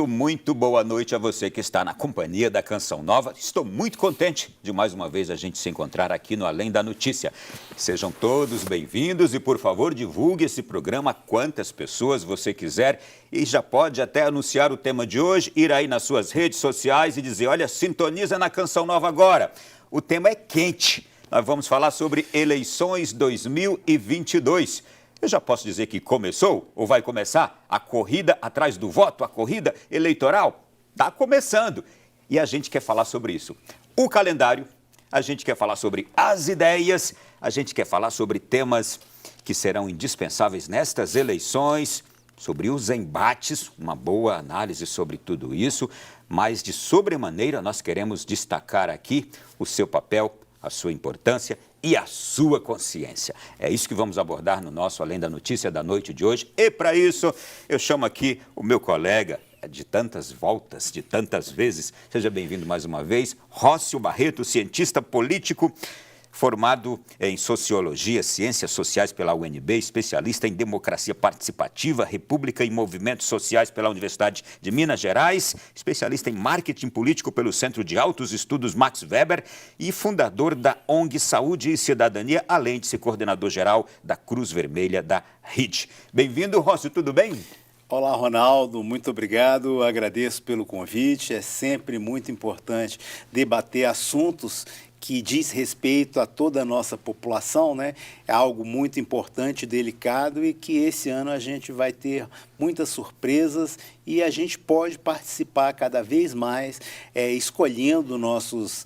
Muito boa noite a você que está na companhia da Canção Nova. Estou muito contente de mais uma vez a gente se encontrar aqui no Além da Notícia. Sejam todos bem-vindos e, por favor, divulgue esse programa a quantas pessoas você quiser e já pode até anunciar o tema de hoje, ir aí nas suas redes sociais e dizer, olha, sintoniza na Canção Nova agora. O tema é quente. Nós vamos falar sobre eleições 2022. Eu já posso dizer que começou ou vai começar a corrida atrás do voto, a corrida eleitoral? Está começando e a gente quer falar sobre isso. O calendário, a gente quer falar sobre as ideias, a gente quer falar sobre temas que serão indispensáveis nestas eleições, sobre os embates, uma boa análise sobre tudo isso, mas de sobremaneira nós queremos destacar aqui o seu papel, a sua importância e a sua consciência. É isso que vamos abordar no nosso Além da Notícia da noite de hoje. E para isso, eu chamo aqui o meu colega de tantas voltas, de tantas vezes. Seja bem-vindo mais uma vez, Rócio Barreto, cientista político, formado em Sociologia, Ciências Sociais pela UNB, especialista em Democracia Participativa, República e Movimentos Sociais pela Universidade de Minas Gerais, especialista em Marketing Político pelo Centro de Altos Estudos Max Weber e fundador da ONG Saúde e Cidadania, além de ser coordenador-geral da Cruz Vermelha da RID. Bem-vindo, Rócio, tudo bem? Olá, Ronaldo, muito obrigado, agradeço pelo convite. É sempre muito importante debater assuntos que diz respeito a toda a nossa população, né? É algo muito importante, delicado e que esse ano a gente vai ter muitas surpresas e a gente pode participar cada vez mais escolhendo nossos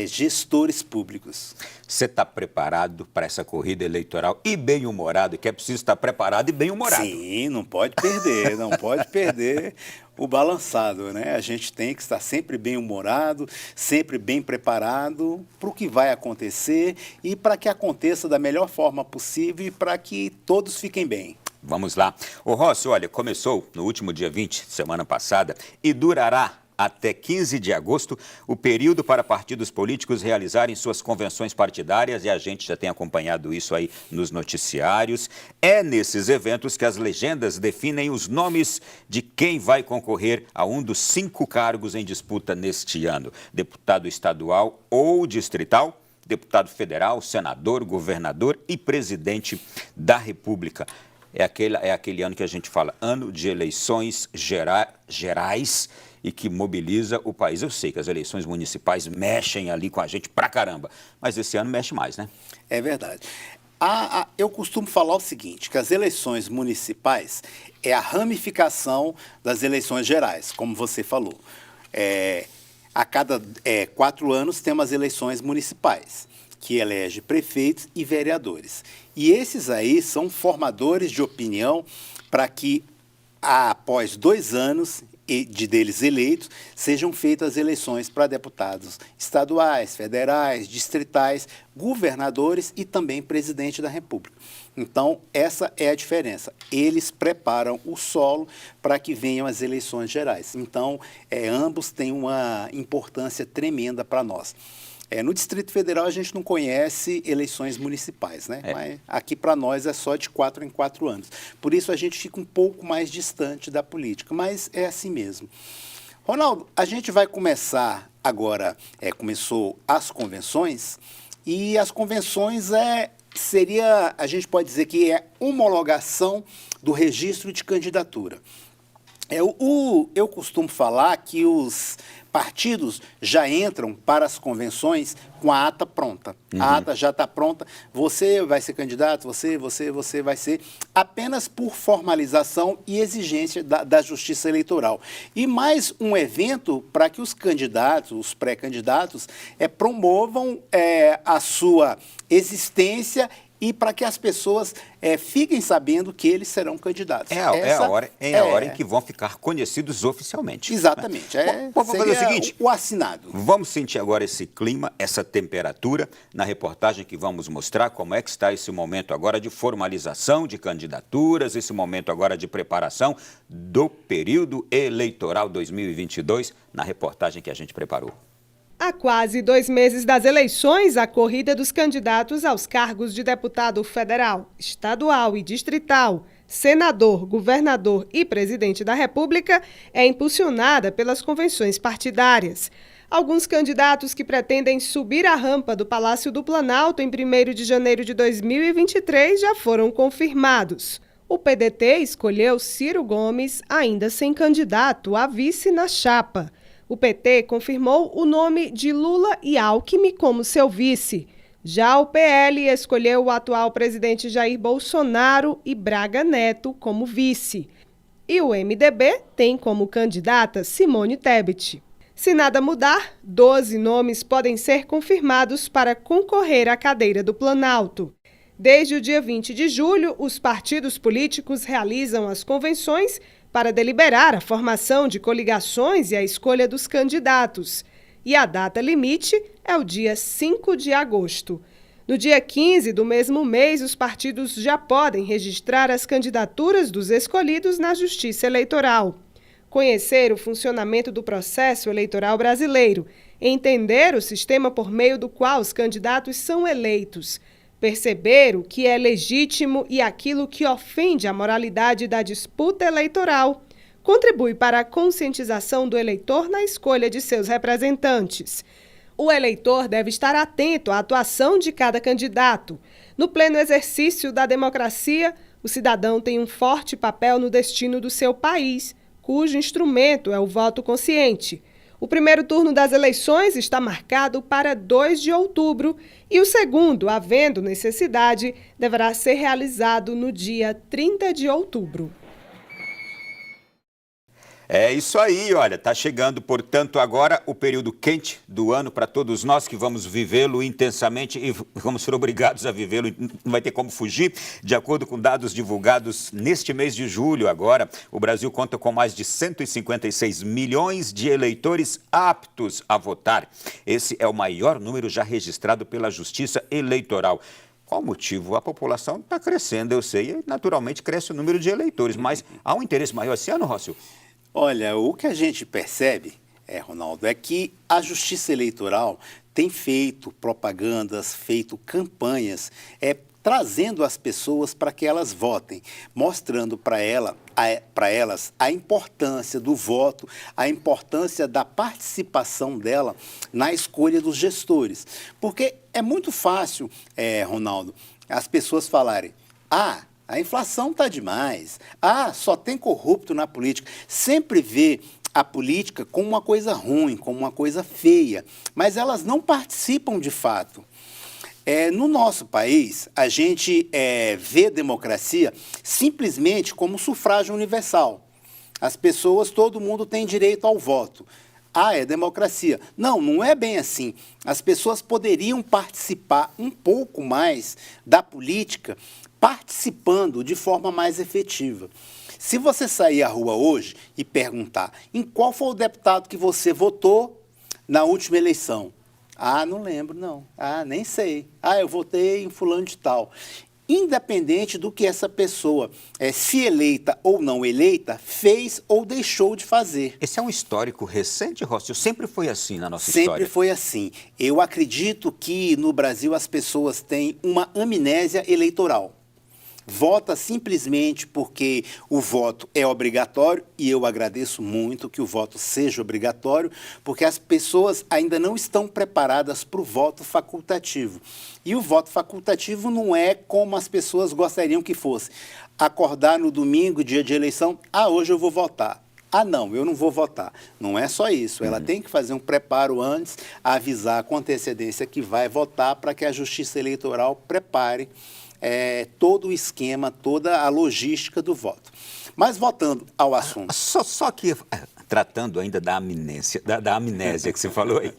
gestores públicos. Você está preparado para essa corrida eleitoral e bem-humorado, que é preciso estar preparado e bem-humorado. Sim, não pode perder, não pode perder o balançado, né? A gente tem que estar sempre bem-humorado, sempre bem preparado para o que vai acontecer e para que aconteça da melhor forma possível e para que todos fiquem bem. Vamos lá. Ô Rócio, olha, começou no último dia 20, semana passada, e durará até 15 de agosto, o período para partidos políticos realizarem suas convenções partidárias, e a gente já tem acompanhado isso aí nos noticiários. É nesses eventos que as legendas definem os nomes de quem vai concorrer a um dos 5 cargos em disputa neste ano: deputado estadual ou distrital, deputado federal, senador, governador e presidente da República. É aquele ano que a gente fala, ano de eleições gerais, e que mobiliza o país. Eu sei que as eleições municipais mexem ali com a gente pra caramba, mas esse ano mexe mais, né? É verdade. Eu costumo falar o seguinte, que as eleições municipais é a ramificação das eleições gerais, como você falou. A cada 4 anos temos as eleições municipais, que elege prefeitos e vereadores. E esses aí são formadores de opinião para que, após 2 anos deles eleitos, sejam feitas as eleições para deputados estaduais, federais, distritais, governadores e também presidente da República. Então, essa é a diferença. Eles preparam o solo para que venham as eleições gerais. Então, ambos têm uma importância tremenda para nós. No Distrito Federal a gente não conhece eleições municipais, né? Mas aqui para nós é só de 4 em 4 anos. Por isso a gente fica um pouco mais distante da política, mas é assim mesmo. Ronaldo, a gente vai começar agora, começou as convenções, e as convenções a gente pode dizer que é homologação do registro de candidatura. Eu costumo falar que os partidos já entram para as convenções com a ata pronta. Uhum. A ata já está pronta, você vai ser candidato, você vai ser, apenas por formalização e exigência da Justiça Eleitoral. E mais um evento para que os candidatos, os pré-candidatos, promovam a sua existência e para que as pessoas fiquem sabendo que eles serão candidatos. É a hora em que vão ficar conhecidos oficialmente. Exatamente. Vamos fazer o seguinte. O assinado. Vamos sentir agora esse clima, essa temperatura, na reportagem que vamos mostrar como é que está esse momento agora de formalização de candidaturas, esse momento agora de preparação do período eleitoral 2022, na reportagem que a gente preparou. Há quase 2 meses das eleições, a corrida dos candidatos aos cargos de deputado federal, estadual e distrital, senador, governador e presidente da República é impulsionada pelas convenções partidárias. Alguns candidatos que pretendem subir a rampa do Palácio do Planalto em 1º de janeiro de 2023 já foram confirmados. O PDT escolheu Ciro Gomes, ainda sem candidato a vice na chapa. O PT confirmou o nome de Lula e Alckmin como seu vice. Já o PL escolheu o atual presidente Jair Bolsonaro e Braga Neto como vice. E o MDB tem como candidata Simone Tebet. Se nada mudar, 12 nomes podem ser confirmados para concorrer à cadeira do Planalto. Desde o dia 20 de julho, os partidos políticos realizam as convenções para deliberar a formação de coligações e a escolha dos candidatos. E a data limite é o dia 5 de agosto. No dia 15 do mesmo mês, os partidos já podem registrar as candidaturas dos escolhidos na Justiça Eleitoral. Conhecer o funcionamento do processo eleitoral brasileiro, entender o sistema por meio do qual os candidatos são eleitos, perceber o que é legítimo e aquilo que ofende a moralidade da disputa eleitoral, contribui para a conscientização do eleitor na escolha de seus representantes. O eleitor deve estar atento à atuação de cada candidato. No pleno exercício da democracia, o cidadão tem um forte papel no destino do seu país, cujo instrumento é o voto consciente. O primeiro turno das eleições está marcado para 2 de outubro e o segundo, havendo necessidade, deverá ser realizado no dia 30 de outubro. É isso aí, olha, está chegando, portanto, agora o período quente do ano para todos nós que vamos vivê-lo intensamente e vamos ser obrigados a vivê-lo, não vai ter como fugir. De acordo com dados divulgados neste mês de julho agora, o Brasil conta com mais de 156 milhões de eleitores aptos a votar. Esse é o maior número já registrado pela Justiça Eleitoral. Qual o motivo? A população está crescendo, eu sei, e naturalmente cresce o número de eleitores, mas há um interesse maior esse ano, Rócio? Olha, o que a gente percebe, Ronaldo, é que a Justiça Eleitoral tem feito propagandas, feito campanhas, trazendo as pessoas para que elas votem, mostrando para elas a importância do voto, a importância da participação dela na escolha dos gestores. Porque é muito fácil, Ronaldo, as pessoas falarem, a inflação está demais. Só tem corrupto na política. Sempre vê a política como uma coisa ruim, como uma coisa feia. Mas elas não participam de fato. No nosso país, a gente vê democracia simplesmente como sufrágio universal. As pessoas, todo mundo tem direito ao voto. É democracia. Não, não é bem assim. As pessoas poderiam participar um pouco mais da política, participando de forma mais efetiva. Se você sair à rua hoje e perguntar em qual foi o deputado que você votou na última eleição, não lembro, não. Nem sei. Eu votei em fulano de tal. Independente do que essa pessoa, se eleita ou não eleita, fez ou deixou de fazer. Esse é um histórico recente, Rócio? Sempre foi assim na nossa história? Sempre foi assim. Eu acredito que no Brasil as pessoas têm uma amnésia eleitoral. Vota simplesmente porque o voto é obrigatório, e eu agradeço muito que o voto seja obrigatório, porque as pessoas ainda não estão preparadas para o voto facultativo. E o voto facultativo não é como as pessoas gostariam que fosse. Acordar no domingo, dia de eleição, hoje eu vou votar. Não, eu não vou votar. Não é só isso. Ela tem que fazer um preparo antes, avisar com antecedência que vai votar para que a Justiça Eleitoral prepare todo o esquema, toda a logística do voto. Mas voltando ao assunto. Só que tratando ainda da amnésia, da amnésia que você falou aí.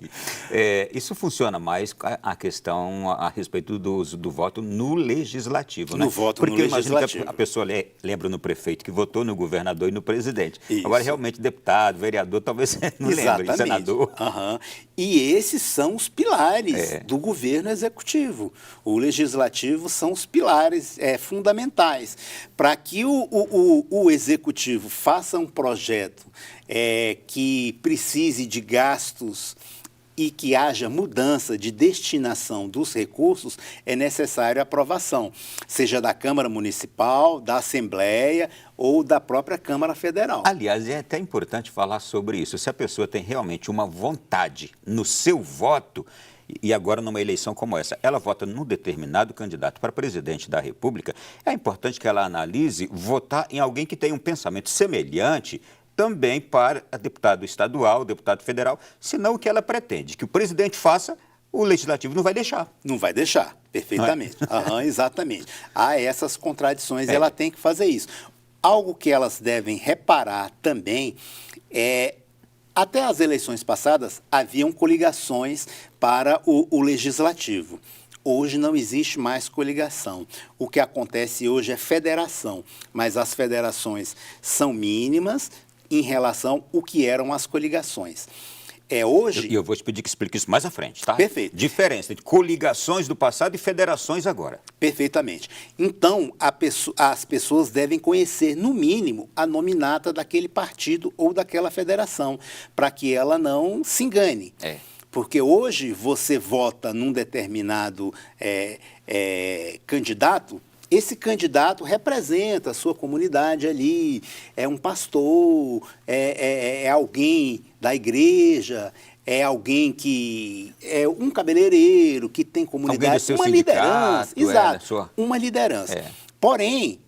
Isso funciona mais com a questão a respeito do voto no legislativo, né? No voto Porque no eu imagino legislativo. que a pessoa lembra no prefeito que votou no governador e no presidente. Isso. Agora, realmente, deputado, vereador, talvez não lembre, senador. Aham. E esses são os pilares do governo executivo. O legislativo são os pilares fundamentais. Para que o executivo faça um projeto que precise de gastos e que haja mudança de destinação dos recursos, é necessário a aprovação, seja da Câmara Municipal, da Assembleia ou da própria Câmara Federal. Aliás, é até importante falar sobre isso. Se a pessoa tem realmente uma vontade no seu voto, e agora numa eleição como essa, ela vota num determinado candidato para presidente da República, é importante que ela analise votar em alguém que tenha um pensamento semelhante também para a deputado estadual, deputado federal, senão o que ela pretende que o presidente faça, o legislativo não vai deixar. Não vai deixar, perfeitamente. Aham, exatamente. Há essas contradições, ela tem que fazer isso. Algo que elas devem reparar também até as eleições passadas, haviam coligações para o legislativo. Hoje não existe mais coligação. O que acontece hoje é federação, mas as federações são mínimas em relação ao que eram as coligações. Hoje... E eu vou te pedir que explique isso mais à frente, tá? Perfeito. Diferença entre coligações do passado e federações agora. Perfeitamente. Então, as pessoas devem conhecer, no mínimo, a nominata daquele partido ou daquela federação, para que ela não se engane. Porque hoje você vota num determinado candidato, esse candidato representa a sua comunidade ali, é um pastor, é alguém da igreja, é alguém que é um cabeleireiro, que tem comunidade, uma liderança. Exato, uma liderança. Porém,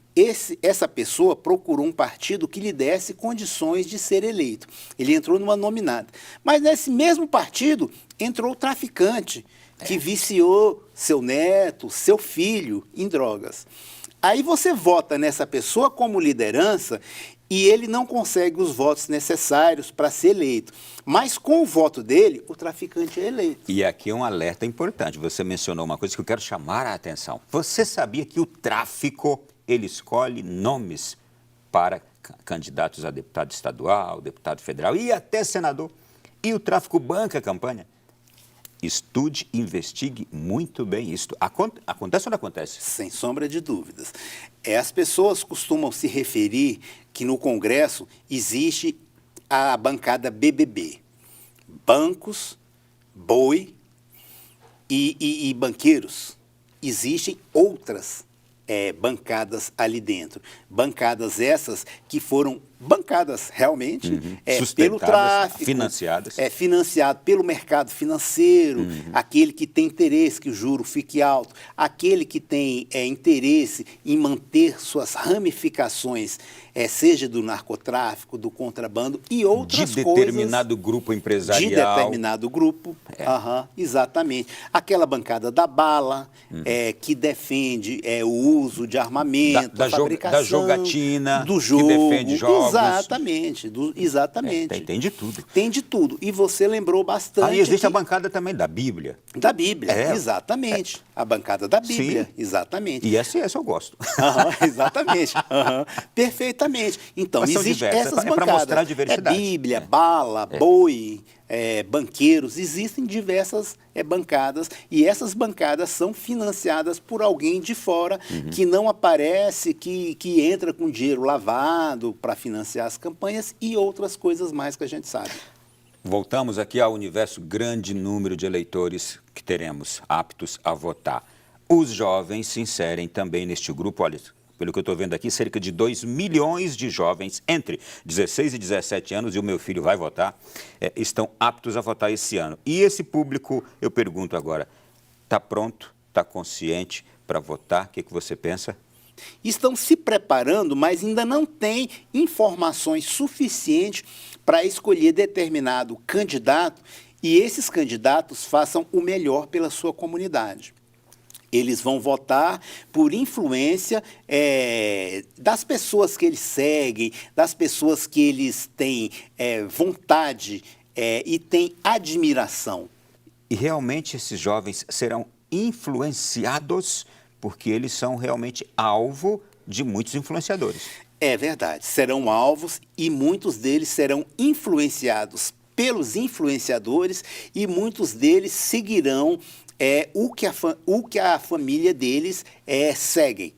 essa pessoa procurou um partido que lhe desse condições de ser eleito. Ele entrou numa nominata. Mas nesse mesmo partido entrou o traficante, que viciou seu neto, seu filho em drogas. Aí você vota nessa pessoa como liderança e ele não consegue os votos necessários para ser eleito. Mas com o voto dele, o traficante é eleito. E aqui é um alerta importante. Você mencionou uma coisa que eu quero chamar a atenção. Você sabia que o tráfico, ele escolhe nomes para candidatos a deputado estadual, deputado federal e até senador? E o tráfico banca a campanha? Estude, investigue muito bem isso. Acontece ou não acontece? Sem sombra de dúvidas. As pessoas costumam se referir que no Congresso existe a bancada BBB. Bancos, boi e banqueiros. Existem outras bancadas ali dentro. Bancadas essas que foram bancadas realmente pelo tráfico, financiadas. Financiado pelo mercado financeiro, aquele que tem interesse que o juro fique alto, aquele que tem interesse em manter suas ramificações, seja do narcotráfico, do contrabando e outras coisas. De determinado grupo empresarial. De determinado grupo, exatamente. Aquela bancada da bala, que defende o uso de armamento, da jogatina, do jogo, que defende jogos. Exatamente, exatamente. Tem de tudo. Tem de tudo. E você lembrou bastante. Aí existe a bancada também da Bíblia. Da Bíblia, exatamente. A bancada da Bíblia, sim. Exatamente. E essa eu gosto. Exatamente. Perfeitamente. Então, existem essas bancadas. Para mostrar a diversidade. Bíblia, bala, boi, banqueiros. Existem diversas bancadas e essas bancadas são financiadas por alguém de fora que não aparece, que entra com dinheiro lavado para financiar as campanhas e outras coisas mais que a gente sabe. Voltamos aqui ao universo, grande número de eleitores que teremos aptos a votar. Os jovens se inserem também neste grupo. Olha, pelo que eu estou vendo aqui, cerca de 2 milhões de jovens entre 16 e 17 anos, e o meu filho vai votar, estão aptos a votar esse ano. E esse público, eu pergunto agora, está pronto, está consciente para votar? O que você pensa? Estão se preparando, mas ainda não têm informações suficientes para escolher determinado candidato e esses candidatos façam o melhor pela sua comunidade. Eles vão votar por influência das pessoas que eles seguem, das pessoas que eles têm vontade e têm admiração. E realmente esses jovens serão influenciados porque eles são realmente alvo de muitos influenciadores. É verdade, serão alvos e muitos deles serão influenciados pelos influenciadores e muitos deles seguirão o que a família deles seguem.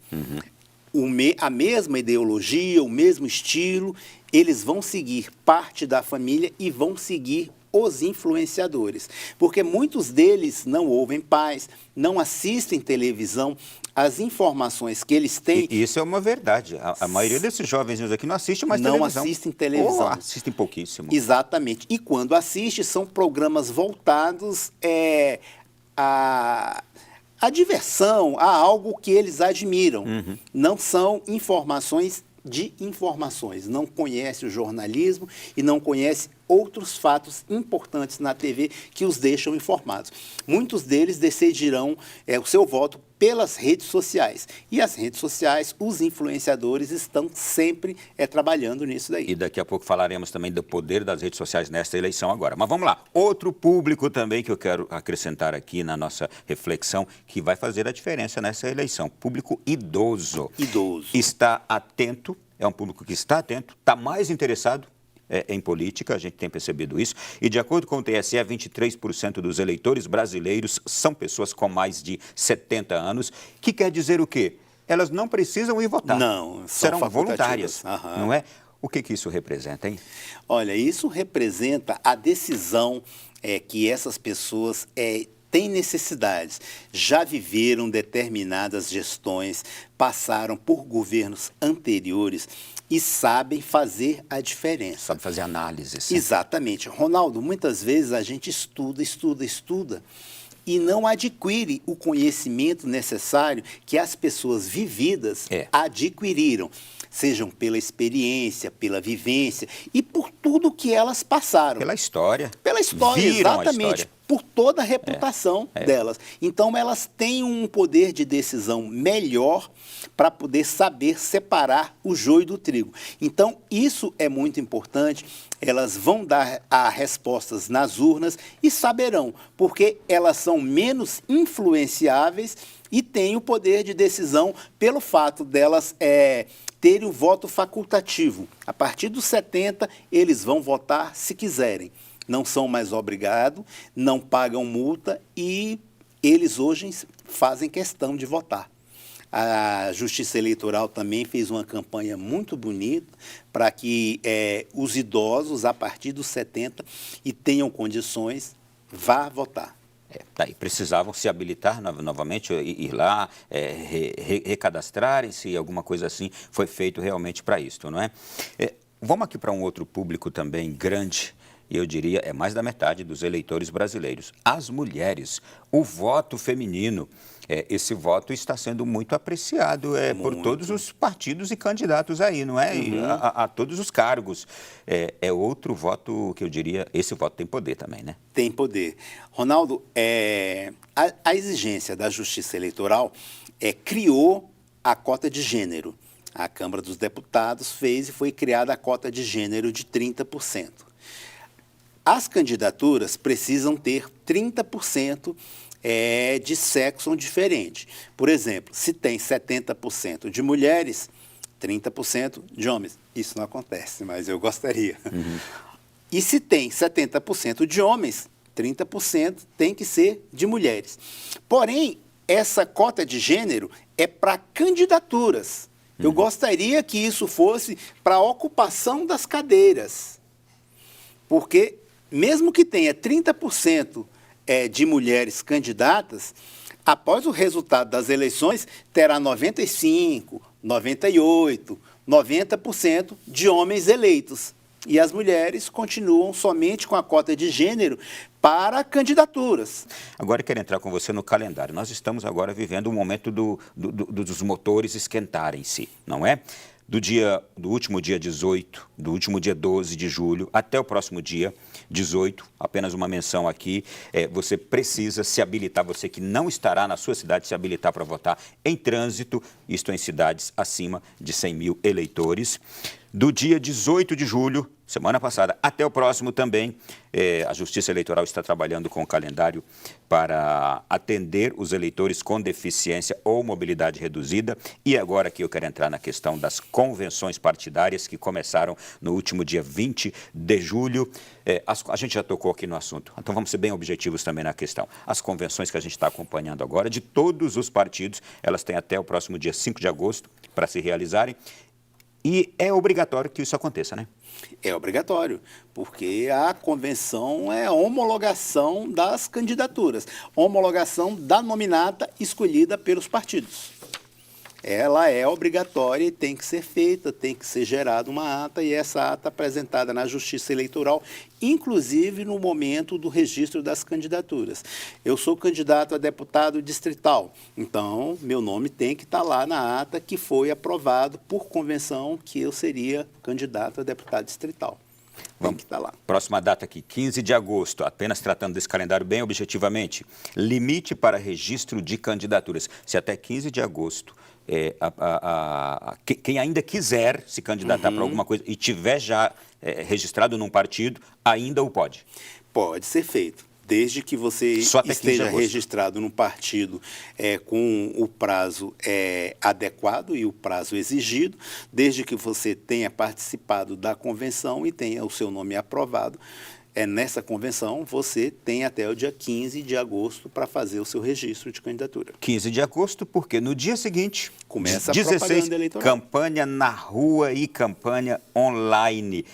A mesma ideologia, o mesmo estilo, eles vão seguir parte da família e vão seguir os influenciadores. Porque muitos deles não ouvem pais, não assistem televisão, as informações que eles têm... E isso é uma verdade. A maioria desses jovens aqui não assiste mais televisão. Não assistem televisão. Ou assistem pouquíssimo. Exatamente. E quando assiste, são programas voltados a diversão, a algo que eles admiram. Não são informações de informações. Não conhece o jornalismo e não conhece outros fatos importantes na TV que os deixam informados. Muitos deles decidirão o seu voto pelas redes sociais. E as redes sociais, os influenciadores estão sempre trabalhando nisso daí. E daqui a pouco falaremos também do poder das redes sociais nesta eleição agora. Mas vamos lá. Outro público também que eu quero acrescentar aqui na nossa reflexão, que vai fazer a diferença nessa eleição. Público idoso. Idoso. Está atento, é um público que está atento, está mais interessado em política, a gente tem percebido isso, e de acordo com o TSE, 23% dos eleitores brasileiros são pessoas com mais de 70 anos, que quer dizer o quê? Elas não precisam ir votar. Não, serão voluntárias, Aham. não é? O que isso representa, hein? Olha, isso representa a decisão que essas pessoas têm necessidades. Já viveram determinadas gestões, passaram por governos anteriores e sabem fazer a diferença. Sabe fazer análises. Exatamente. Ronaldo, muitas vezes a gente estuda e não adquire o conhecimento necessário que as pessoas vividas adquiriram, sejam pela experiência, pela vivência e por tudo que elas passaram. Pela história. Pela história, Viram exatamente. A história. Por toda a reputação delas. Então, elas têm um poder de decisão melhor para poder saber separar o joio do trigo. Então, isso é muito importante. Elas vão dar as respostas nas urnas e saberão, porque elas são menos influenciáveis e têm o poder de decisão pelo fato delas terem o voto facultativo. A partir dos 70, eles vão votar se quiserem. Não são mais obrigados, não pagam multa e eles hoje fazem questão de votar. A Justiça Eleitoral também fez uma campanha muito bonita para que os idosos, a partir dos 70 e tenham condições, vá votar. E precisavam se habilitar novamente, ir lá, recadastrarem-se, alguma coisa assim foi feito realmente para isso, não é? Vamos aqui para um outro público também grande, e eu diria é mais da metade dos eleitores brasileiros, as mulheres, o voto feminino. Esse voto está sendo muito apreciado por todos os partidos e candidatos aí, não é? A todos os cargos. É outro voto que eu diria, esse voto tem poder também, né? Tem poder. Ronaldo, a exigência da Justiça Eleitoral criou a cota de gênero. A Câmara dos Deputados fez e foi criada a cota de gênero de 30%. As candidaturas precisam ter 30% de sexo diferente. Por exemplo, se tem 70% de mulheres, 30% de homens. Isso não acontece, mas eu gostaria. E se tem 70% de homens, 30% tem que ser de mulheres. Porém, essa cota de gênero é para candidaturas. Eu gostaria que isso fosse para a ocupação das cadeiras. Porque, mesmo que tenha 30% de mulheres candidatas, após o resultado das eleições, terá 95%, 98%, 90% de homens eleitos. E as mulheres continuam somente com a cota de gênero para candidaturas. Agora eu quero entrar com você no calendário. Nós estamos agora vivendo um momento dos motores esquentarem-se, não é? do último dia 18, do último dia 12 de julho, até o próximo dia 18, apenas uma menção aqui, você precisa se habilitar, você que não estará na sua cidade, se habilitar para votar em trânsito, isto em cidades acima de 100 mil eleitores. Do dia 18 de julho, semana passada, até o próximo também, a Justiça Eleitoral está trabalhando com o calendário para atender os eleitores com deficiência ou mobilidade reduzida. E agora que eu quero entrar na questão das convenções partidárias que começaram no último dia 20 de julho. A gente já tocou aqui no assunto, então vamos ser bem objetivos também na questão. As convenções que a gente está acompanhando agora, de todos os partidos, elas têm até o próximo dia 5 de agosto para se realizarem. E é obrigatório que isso aconteça, né? É obrigatório, porque a convenção é a homologação das candidaturas, homologação da nominata escolhida pelos partidos. Ela é obrigatória e tem que ser feita, tem que ser gerada uma ata, e essa ata apresentada na Justiça Eleitoral, inclusive no momento do registro das candidaturas. Eu sou candidato a deputado distrital, então meu nome tem que estar lá na ata que foi aprovado por convenção que eu seria candidato a deputado distrital. Tem que estar lá. Próxima data aqui, 15 de agosto, apenas tratando desse calendário bem objetivamente. Limite para registro de candidaturas. Se até 15 de agosto quem ainda quiser se candidatar para alguma coisa e tiver já registrado num partido, ainda o pode? Pode ser feito. Desde que você esteja registrado no partido com o prazo adequado e o prazo exigido, desde que você tenha participado da convenção e tenha o seu nome aprovado, nessa convenção você tem até o dia 15 de agosto para fazer o seu registro de candidatura. 15 de agosto, porque no dia seguinte, começa a 16, propaganda eleitoral. Campanha na rua e campanha online.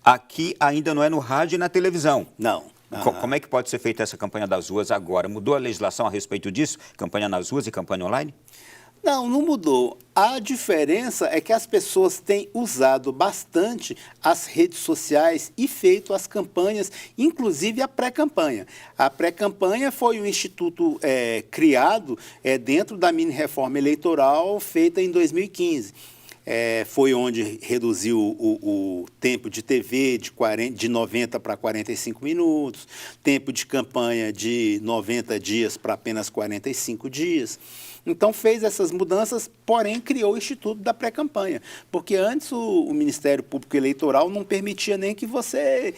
Aqui ainda não é no rádio e na televisão. Não. Como é que pode ser feita essa campanha das ruas agora? Mudou a legislação a respeito disso? Campanha nas ruas e campanha online? Não mudou. A diferença é que as pessoas têm usado bastante as redes sociais e feito as campanhas, inclusive a pré-campanha. A pré-campanha foi um instituto criado dentro da mini-reforma eleitoral feita em 2015. Foi onde reduziu o tempo de TV de 90 para 45 minutos, tempo de campanha de 90 dias para apenas 45 dias. Então, fez essas mudanças, porém, criou o Instituto da Pré-Campanha. Porque antes o Ministério Público Eleitoral não permitia nem que você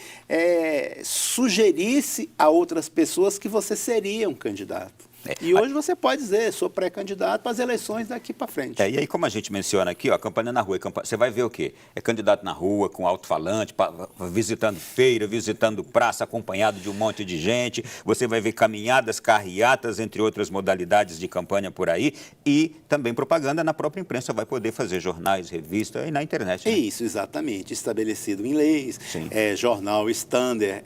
sugerisse a outras pessoas que você seria um candidato. E hoje você pode dizer, sou pré-candidato para as eleições daqui para frente. E aí, como a gente menciona aqui, a campanha na rua, você vai ver o quê? É candidato na rua, com alto-falante, visitando feira, visitando praça, acompanhado de um monte de gente. Você vai ver caminhadas, carreatas, entre outras modalidades de campanha por aí. E também propaganda na própria imprensa, vai poder fazer jornais, revistas e na internet. Né? Isso, exatamente. Estabelecido em leis. Jornal standard,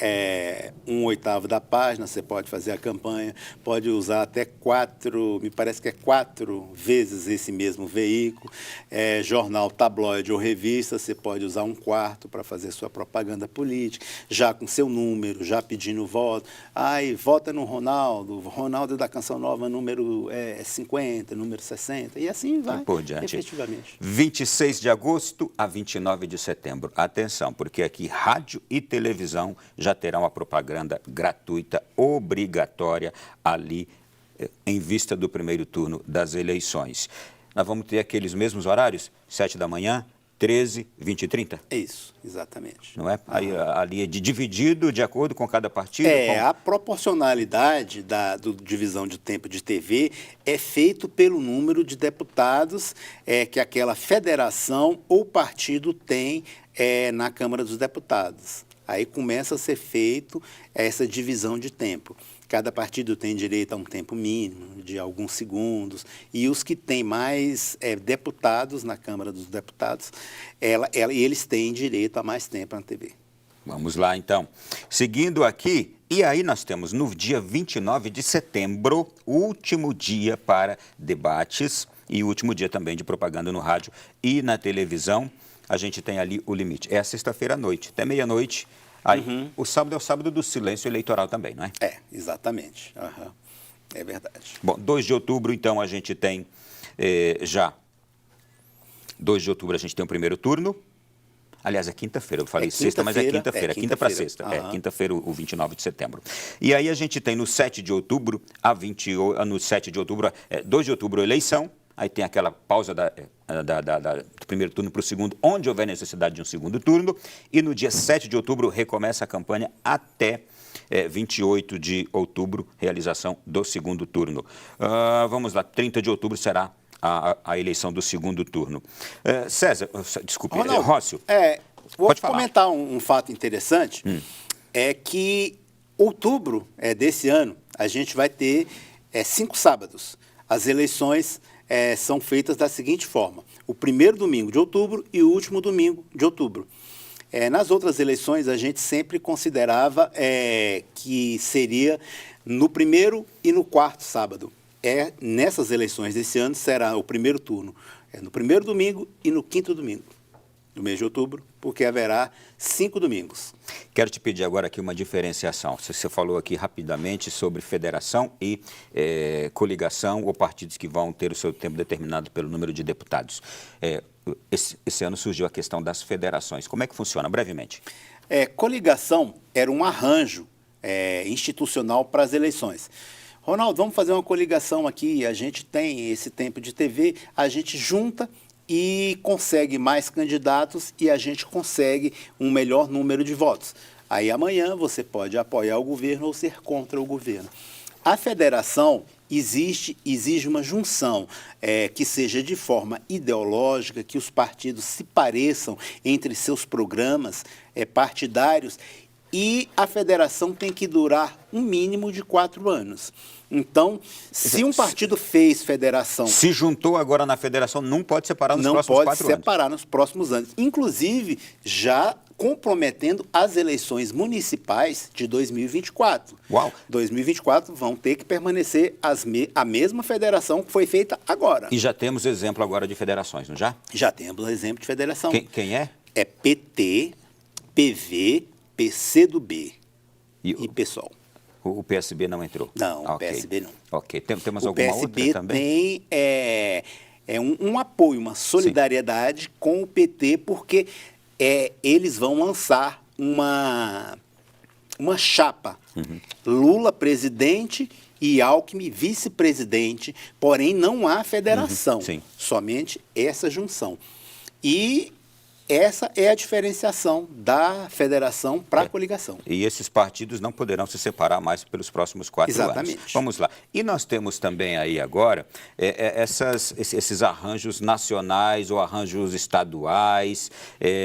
1/8 da página, você pode fazer a campanha, pode usar até 4, me parece que é 4 vezes esse mesmo veículo. Jornal, tabloide ou revista, você pode usar 1/4 para fazer sua propaganda política, já com seu número, já pedindo voto. Vota no Ronaldo da Canção Nova, número 50, número 60, e assim vai, por diante. Efetivamente. 26 de agosto a 29 de setembro. Atenção, porque aqui rádio e televisão já terão a propaganda gratuita, obrigatória, ali em vista do primeiro turno das eleições. Nós vamos ter aqueles mesmos horários? 7 da manhã, 13, 20 e 30? Isso, exatamente. Não é? Aí, ali é dividido de acordo com cada partido? A proporcionalidade da divisão de tempo de TV é feito pelo número de deputados que aquela federação ou partido tem na Câmara dos Deputados. Aí começa a ser feito essa divisão de tempo. Cada partido tem direito a um tempo mínimo de alguns segundos, e os que têm mais deputados na Câmara dos Deputados, eles têm direito a mais tempo na TV. Vamos lá, então. Seguindo aqui, e aí nós temos no dia 29 de setembro, último dia para debates e último dia também de propaganda no rádio e na televisão. A gente tem ali o limite. É a sexta-feira à noite, até meia-noite. Aí, o sábado é o sábado do silêncio eleitoral também, não é? Exatamente. É verdade. Bom, 2 de outubro, então, a gente tem já 2 de outubro a gente tem o primeiro turno. Aliás, é quinta-feira, eu falei sexta, mas é quinta-feira, quinta para sexta. É quinta-feira, o 29 de setembro. E aí a gente tem no 7 de outubro, no 7 de outubro, 2 de outubro, eleição. Aí tem aquela pausa do primeiro turno para o segundo, onde houver necessidade de um segundo turno. E no dia 7 de outubro recomeça a campanha até 28 de outubro, realização do segundo turno. Vamos lá, 30 de outubro será a eleição do segundo turno. César, desculpe, Rócio. Vou comentar um fato interessante, é que outubro desse ano a gente vai ter 5 sábados. As eleições são feitas da seguinte forma: o primeiro domingo de outubro e o último domingo de outubro. Nas outras eleições, a gente sempre considerava que seria no primeiro e no quarto sábado. Nessas eleições desse ano será o primeiro turno no primeiro domingo e no quinto domingo do mês de outubro, porque haverá 5 domingos. Quero te pedir agora aqui uma diferenciação. Você falou aqui rapidamente sobre federação e coligação ou partidos que vão ter o seu tempo determinado pelo número de deputados. Esse ano surgiu a questão das federações. Como é que funciona? Brevemente. Coligação era um arranjo institucional para as eleições. Ronaldo, vamos fazer uma coligação aqui, a gente tem esse tempo de TV, a gente junta e consegue mais candidatos e a gente consegue um melhor número de votos. Aí amanhã você pode apoiar o governo ou ser contra o governo. A federação exige uma junção que seja de forma ideológica, que os partidos se pareçam entre seus programas partidários. E a federação tem que durar um mínimo de 4 anos. Então, se um partido fez federação... Se juntou agora na federação, não pode separar nos próximos 4 anos. Não pode separar nos próximos anos. Inclusive, já comprometendo as eleições municipais de 2024. Uau! 2024 vão ter que permanecer a mesma federação que foi feita agora. E já temos exemplo agora de federações, não já? Já temos exemplo de federação. Quem é? É PT, PV... PCdoB e PSOL. O PSB não entrou? Não, o PSB não. Ok. Temos alguma outra também? O PSB tem um apoio, uma solidariedade com o PT, porque eles vão lançar uma chapa. Lula presidente e Alckmin vice-presidente, porém não há federação, somente essa junção. E essa é a diferenciação da federação para a coligação. E esses partidos não poderão se separar mais pelos próximos 4 anos. Exatamente. Vamos lá. E nós temos também aí agora esses arranjos nacionais ou arranjos estaduais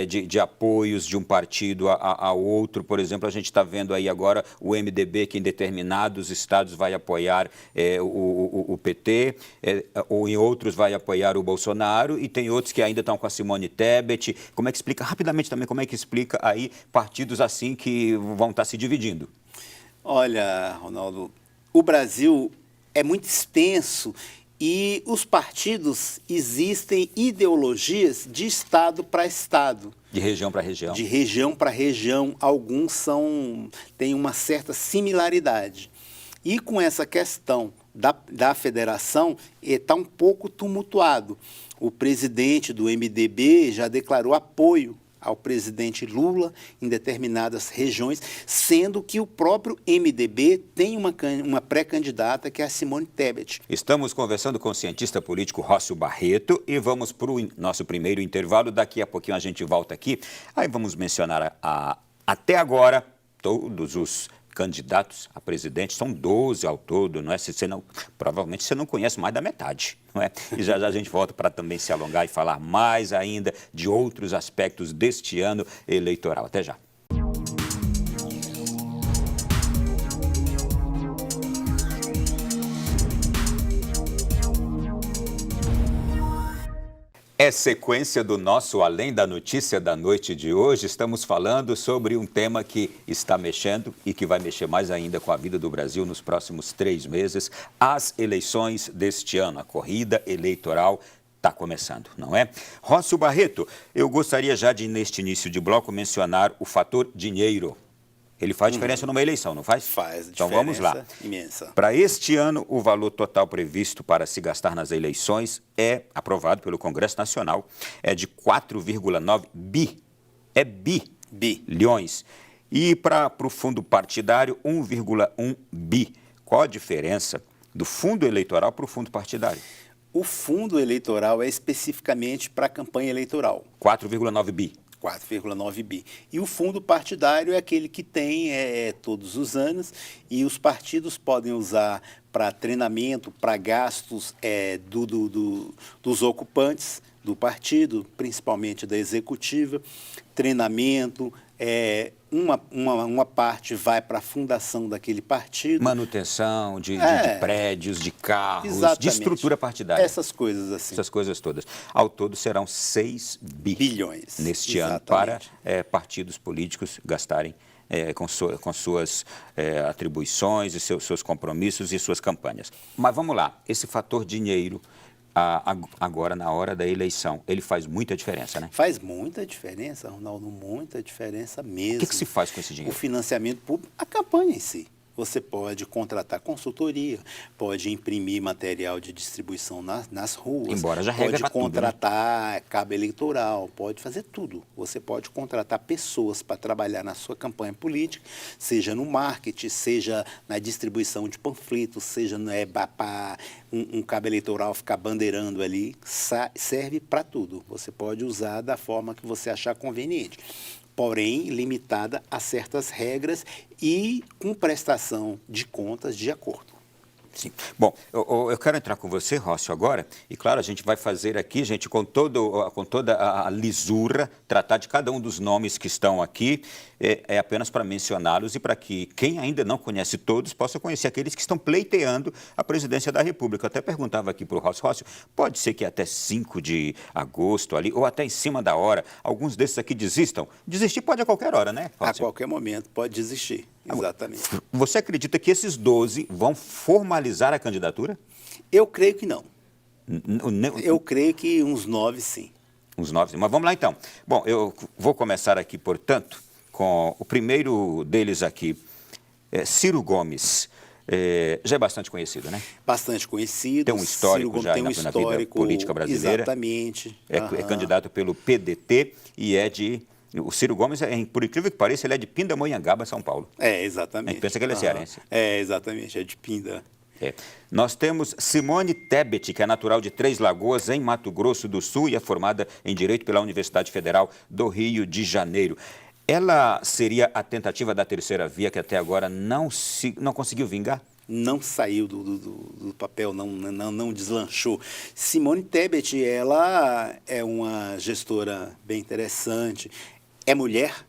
de apoios de um partido a outro. Por exemplo, a gente está vendo aí agora o MDB que em determinados estados vai apoiar o PT, ou em outros vai apoiar o Bolsonaro, e tem outros que ainda estão com a Simone Tebet. Como é que explica, rapidamente também, como é que explica aí partidos assim que vão estar se dividindo? Olha, Ronaldo, o Brasil é muito extenso e os partidos existem ideologias de estado para estado. De região para região. De região para região, alguns têm uma certa similaridade. E com essa questão da federação, está um pouco tumultuado. O presidente do MDB já declarou apoio ao presidente Lula em determinadas regiões, sendo que o próprio MDB tem uma pré-candidata, que é a Simone Tebet. Estamos conversando com o cientista político Rócio Barreto e vamos para o nosso primeiro intervalo. Daqui a pouquinho a gente volta aqui. Aí vamos mencionar até agora todos os candidatos a presidente, são 12 ao todo, não é? Provavelmente você não conhece mais da metade, não é? E já a gente volta para também se alongar e falar mais ainda de outros aspectos deste ano eleitoral. Até já. É sequência do nosso Além da Notícia da noite de hoje. Estamos falando sobre um tema que está mexendo e que vai mexer mais ainda com a vida do Brasil nos próximos 3 meses, as eleições deste ano. A corrida eleitoral está começando, não é? Rócio Barreto, eu gostaria já de, neste início de bloco, mencionar o fator dinheiro. Ele faz diferença numa eleição, não faz? Faz então vamos lá. Imensa. Para este ano, o valor total previsto para se gastar nas eleições é, aprovado pelo Congresso Nacional, é de 4,9 bi. É bilhões. E para o fundo partidário, 1,1 bi. Qual a diferença do fundo eleitoral para o fundo partidário? O fundo eleitoral é especificamente para a campanha eleitoral. 4,9 bi. 4,9 bi. E o fundo partidário é aquele que tem todos os anos e os partidos podem usar para treinamento, para gastos dos ocupantes do partido, principalmente da executiva, treinamento, uma parte vai para a fundação daquele partido. Manutenção de prédios, de carros, exatamente. De estrutura partidária. Essas coisas assim. Essas coisas todas. Ao todo serão 6 bilhões neste ano para partidos políticos gastarem com suas atribuições e seus compromissos e suas campanhas. Mas vamos lá, esse fator dinheiro, agora na hora da eleição, ele faz muita diferença, né? Faz muita diferença, Ronaldo, muita diferença mesmo. O que se faz com esse dinheiro? O financiamento público, a campanha em si. Você pode contratar consultoria, pode imprimir material de distribuição nas ruas. Embora já regra pode contratar tudo, né? cabo eleitoral, pode fazer tudo. Você pode contratar pessoas para trabalhar na sua campanha política, seja no marketing, seja na distribuição de panfletos, seja para um cabo eleitoral ficar bandeirando ali, serve para tudo. Você pode usar da forma que você achar conveniente, porém limitada a certas regras e com prestação de contas de acordo. Sim. Bom, eu quero entrar com você, Rócio, agora, e claro, a gente vai fazer aqui, gente, com toda a lisura, tratar de cada um dos nomes que estão aqui, apenas para mencioná-los e para que quem ainda não conhece todos possa conhecer aqueles que estão pleiteando a presidência da República. Eu até perguntava aqui para o Rócio, pode ser que até 5 de agosto ali, ou até em cima da hora, alguns desses aqui desistam? Desistir pode a qualquer hora, né, Rócio? A qualquer momento pode desistir. Exatamente. Você acredita que esses 12 vão formalizar a candidatura? Eu creio que não. Eu creio que uns 9, sim. Uns 9, mas vamos lá então. Bom, eu vou começar aqui, portanto, com o primeiro deles aqui, Ciro Gomes. Já é bastante conhecido, né? Bastante conhecido. Tem um histórico já na vida política brasileira. Exatamente. É candidato pelo PDT e o Ciro Gomes, por incrível que pareça, ele é de Pindamonhangaba, São Paulo. Exatamente. A gente pensa que ele é cearense. Exatamente, é de Pinda. Nós temos Simone Tebet, que é natural de Três Lagoas, em Mato Grosso do Sul, e é formada em Direito pela Universidade Federal do Rio de Janeiro. Ela seria a tentativa da terceira via, que até agora não conseguiu vingar? Não saiu do papel, não deslanchou. Simone Tebet, ela é uma gestora bem interessante, é mulher,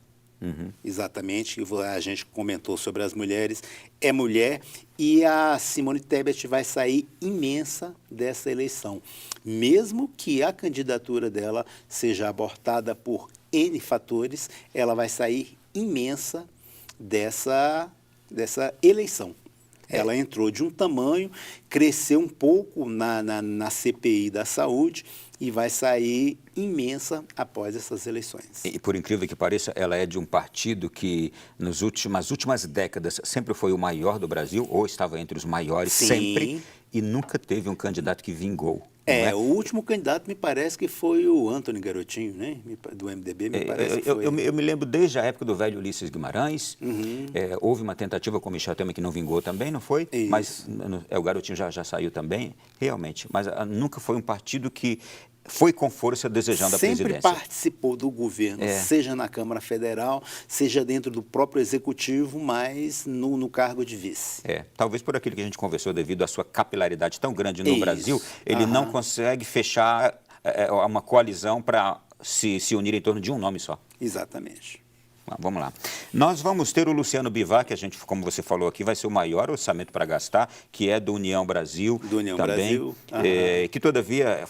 exatamente, a gente comentou sobre as mulheres, é mulher, e a Simone Tebet vai sair imensa dessa eleição, mesmo que a candidatura dela seja abortada por N fatores, ela vai sair imensa dessa eleição. Ela entrou de um tamanho, cresceu um pouco na CPI da saúde e vai sair imensa após essas eleições. E por incrível que pareça, ela é de um partido que nas últimas décadas sempre foi o maior do Brasil, ou estava entre os maiores, sim, sempre, e nunca teve um candidato que vingou. O último candidato me parece que foi o Antony Garotinho, né? Do MDB, me parece que foi. Eu me lembro desde a época do velho Ulisses Guimarães, houve uma tentativa com o Michel Temer que não vingou também, não foi? Isso. Mas o Garotinho já saiu também, realmente, mas nunca foi um partido que foi com força desejando a presidência. Sempre participou do governo, seja na Câmara Federal, seja dentro do próprio Executivo, mas no cargo de vice. Talvez por aquilo que a gente conversou, devido à sua capilaridade tão grande no Brasil, ele não consegue fechar uma coalizão para se unir em torno de um nome só. Exatamente. Vamos lá. Nós vamos ter o Luciano Bivar, que a gente, como você falou aqui, vai ser o maior orçamento para gastar, que é do União Brasil. Do União também, Brasil. Que todavia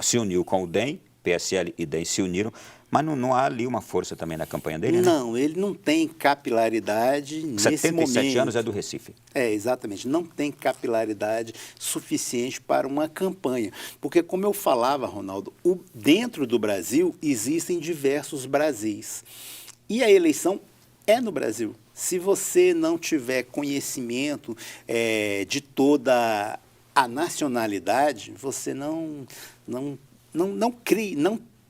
se uniu com o DEM, PSL e DEM se uniram, mas não há ali uma força também na campanha dele, né? Não, ele não tem capilaridade nesse momento. 77 anos é do Recife. Exatamente. Não tem capilaridade suficiente para uma campanha. Porque, como eu falava, Ronaldo, dentro do Brasil existem diversos Brasis. E a eleição é no Brasil. Se você não tiver conhecimento de toda a nacionalidade, você não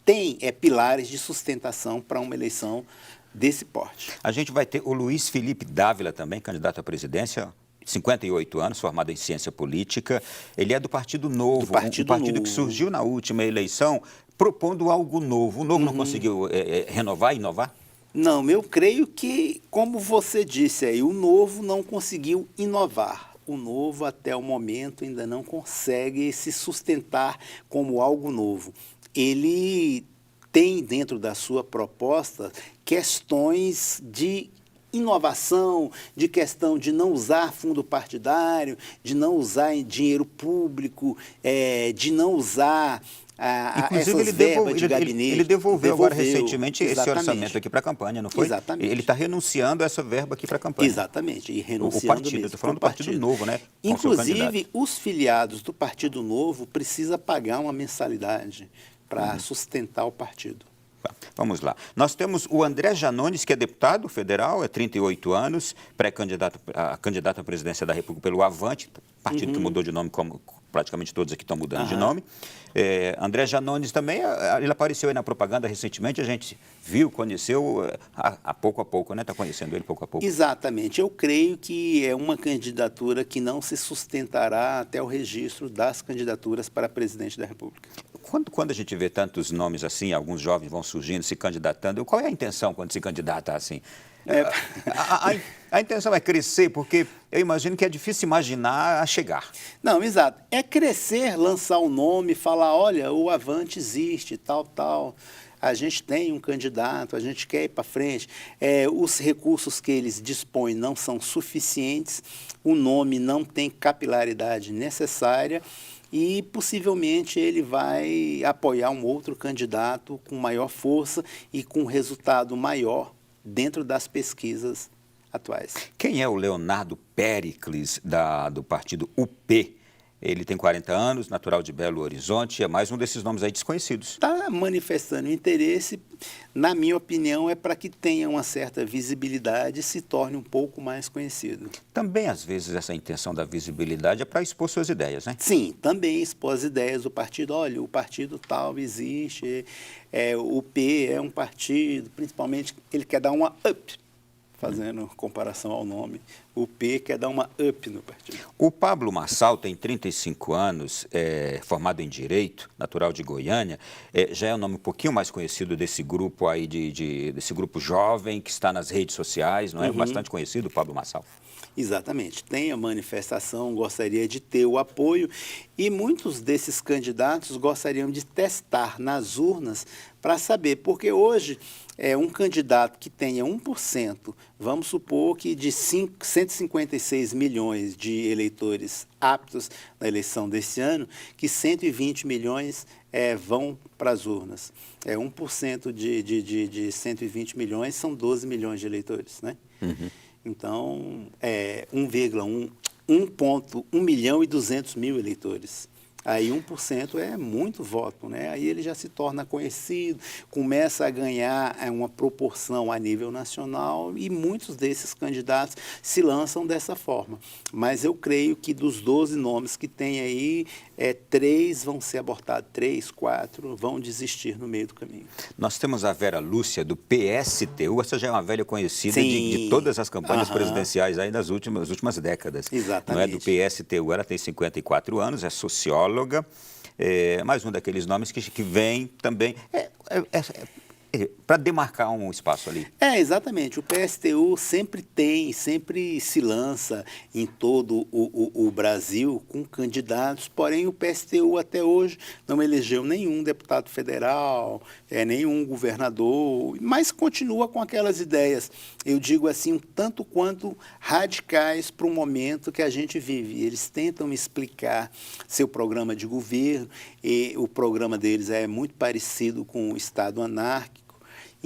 tem pilares de sustentação para uma eleição desse porte. A gente vai ter o Luiz Felipe Dávila também, candidato à presidência, 58 anos, formado em ciência política. Ele é do Partido Novo, um partido que surgiu na última eleição propondo algo novo. O Novo não conseguiu renovar, inovar? Não, eu creio que, como você disse aí, o Novo não conseguiu inovar. O Novo, até o momento, ainda não consegue se sustentar como algo novo. Ele tem dentro da sua proposta questões de inovação, de questão de não usar fundo partidário, de não usar dinheiro público, de não usar essas verbas de gabinete. Ele devolveu agora recentemente esse orçamento aqui para a campanha, não foi? Exatamente. Ele está renunciando a essa verba aqui para a campanha. Exatamente, e renunciando o partido, estou falando do Partido Novo, né? Inclusive, os filiados do Partido Novo precisam pagar uma mensalidade para sustentar o partido. Vamos lá. Nós temos o André Janones, que é deputado federal, é 38 anos, pré-candidato à presidência da República pelo Avante, partido que mudou de nome, como praticamente todos aqui estão mudando de nome. André Janones também, ele apareceu aí na propaganda recentemente, a gente viu, conheceu a pouco, né? Está conhecendo ele pouco a pouco. Exatamente. Eu creio que é uma candidatura que não se sustentará até o registro das candidaturas para presidente da República. Quando a gente vê tantos nomes assim, alguns jovens vão surgindo, se candidatando, qual é a intenção quando se candidata assim? A intenção é crescer, porque eu imagino que é difícil imaginar a chegar. Não, exato. É crescer, lançar o nome, falar, olha, o Avante existe, tal. A gente tem um candidato, a gente quer ir para frente. Os recursos que eles dispõem não são suficientes, o nome não tem capilaridade necessária e possivelmente ele vai apoiar um outro candidato com maior força e com resultado maior dentro das pesquisas atuais. Quem é o Leonardo Péricles, do partido UP? Ele tem 40 anos, natural de Belo Horizonte, é mais um desses nomes aí desconhecidos. Está manifestando interesse, na minha opinião, é para que tenha uma certa visibilidade e se torne um pouco mais conhecido. Também, às vezes, essa intenção da visibilidade é para expor suas ideias, né? Sim, também expor as ideias do partido. Olha, o partido tal existe, o UP é um partido, principalmente ele quer dar uma up, fazendo comparação ao nome. O P quer dar uma up no partido. O Pablo Marçal tem 35 anos, formado em Direito, natural de Goiânia, já é um nome um pouquinho mais conhecido desse grupo aí, desse grupo jovem que está nas redes sociais, não é? Bastante conhecido, o Pablo Marçal. Exatamente. Tem a manifestação, gostaria de ter o apoio e muitos desses candidatos gostariam de testar nas urnas para saber, porque hoje um candidato que tenha 1%, vamos supor que de 156 milhões de eleitores aptos na eleição desse ano, que 120 milhões vão para as urnas. 1% de 120 milhões são 12 milhões de eleitores, né? Então, 1 milhão e 200 mil eleitores. Aí 1% é muito voto, né? Aí ele já se torna conhecido, começa a ganhar uma proporção a nível nacional e muitos desses candidatos se lançam dessa forma. Mas eu creio que dos 12 nomes que tem aí, 3 vão ser abortados, 3, 4 vão desistir no meio do caminho. Nós temos a Vera Lúcia, do PSTU, essa já é uma velha conhecida de todas as campanhas presidenciais aí das últimas décadas. Exatamente. Não é do PSTU, ela tem 54 anos, é socióloga, mais um daqueles nomes que vem também para demarcar um espaço ali. Exatamente. O PSTU sempre se lança em todo o Brasil com candidatos, porém o PSTU até hoje não elegeu nenhum deputado federal, nenhum governador, mas continua com aquelas ideias, eu digo assim, um tanto quanto radicais para o momento que a gente vive. Eles tentam explicar seu programa de governo e o programa deles é muito parecido com o Estado anárquico.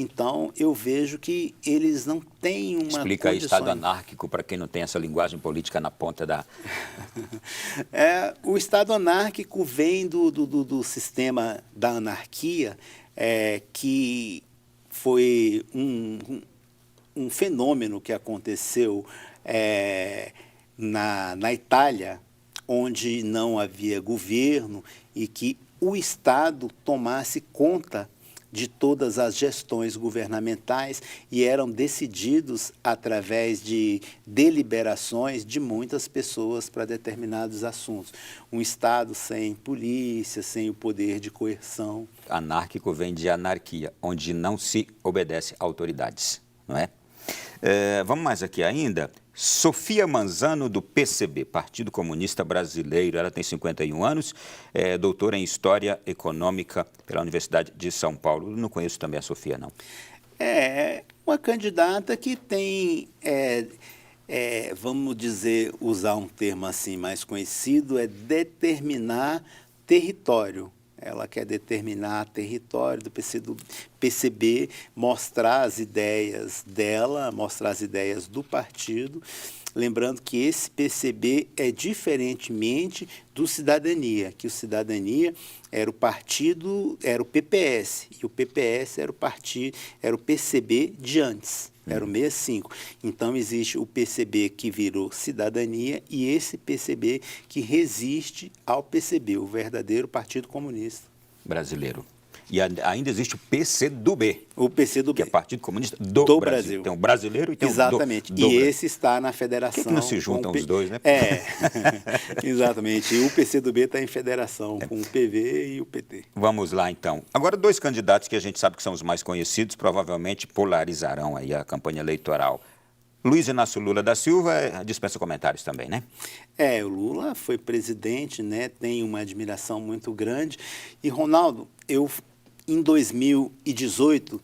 Então, eu vejo que eles não têm uma Explica aí, Estado anárquico, para quem não tem essa linguagem política na ponta da... O Estado anárquico vem do sistema da anarquia, que foi um fenômeno que aconteceu na Itália, onde não havia governo e que o Estado tomasse conta de todas as gestões governamentais e eram decididos através de deliberações de muitas pessoas para determinados assuntos. Um Estado sem polícia, sem o poder de coerção. Anárquico vem de anarquia, onde não se obedece a autoridades, não é? Vamos mais aqui ainda. Sofia Manzano, do PCB, Partido Comunista Brasileiro. Ela tem 51 anos, é doutora em História Econômica pela Universidade de São Paulo. Não conheço também a Sofia, não. É uma candidata que tem, vamos dizer, usar um termo assim mais conhecido, é determinar território. Ela quer determinar território do PCB, mostrar as ideias dela, mostrar as ideias do partido. Lembrando que esse PCB é diferentemente do Cidadania, que o Cidadania era o partido, era o PPS, e o PPS era o PCB de antes. Era o 65. Então, existe o PCB que virou Cidadania e esse PCB que resiste ao PCB, o verdadeiro Partido Comunista Brasileiro. E ainda existe o PCdoB. O PCdoB. Que é Partido Comunista do Brasil. Tem o brasileiro e tem exatamente. o do Brasil. Esse está na federação. Por que não se juntam os dois, né? Exatamente. E o PCdoB está em federação com o PV e o PT. Vamos lá, então. Agora, dois candidatos que a gente sabe que são os mais conhecidos, provavelmente polarizarão aí a campanha eleitoral. Luiz Inácio Lula da Silva dispensa comentários também, né? O Lula foi presidente, né? Tem uma admiração muito grande. E, Ronaldo, em 2018,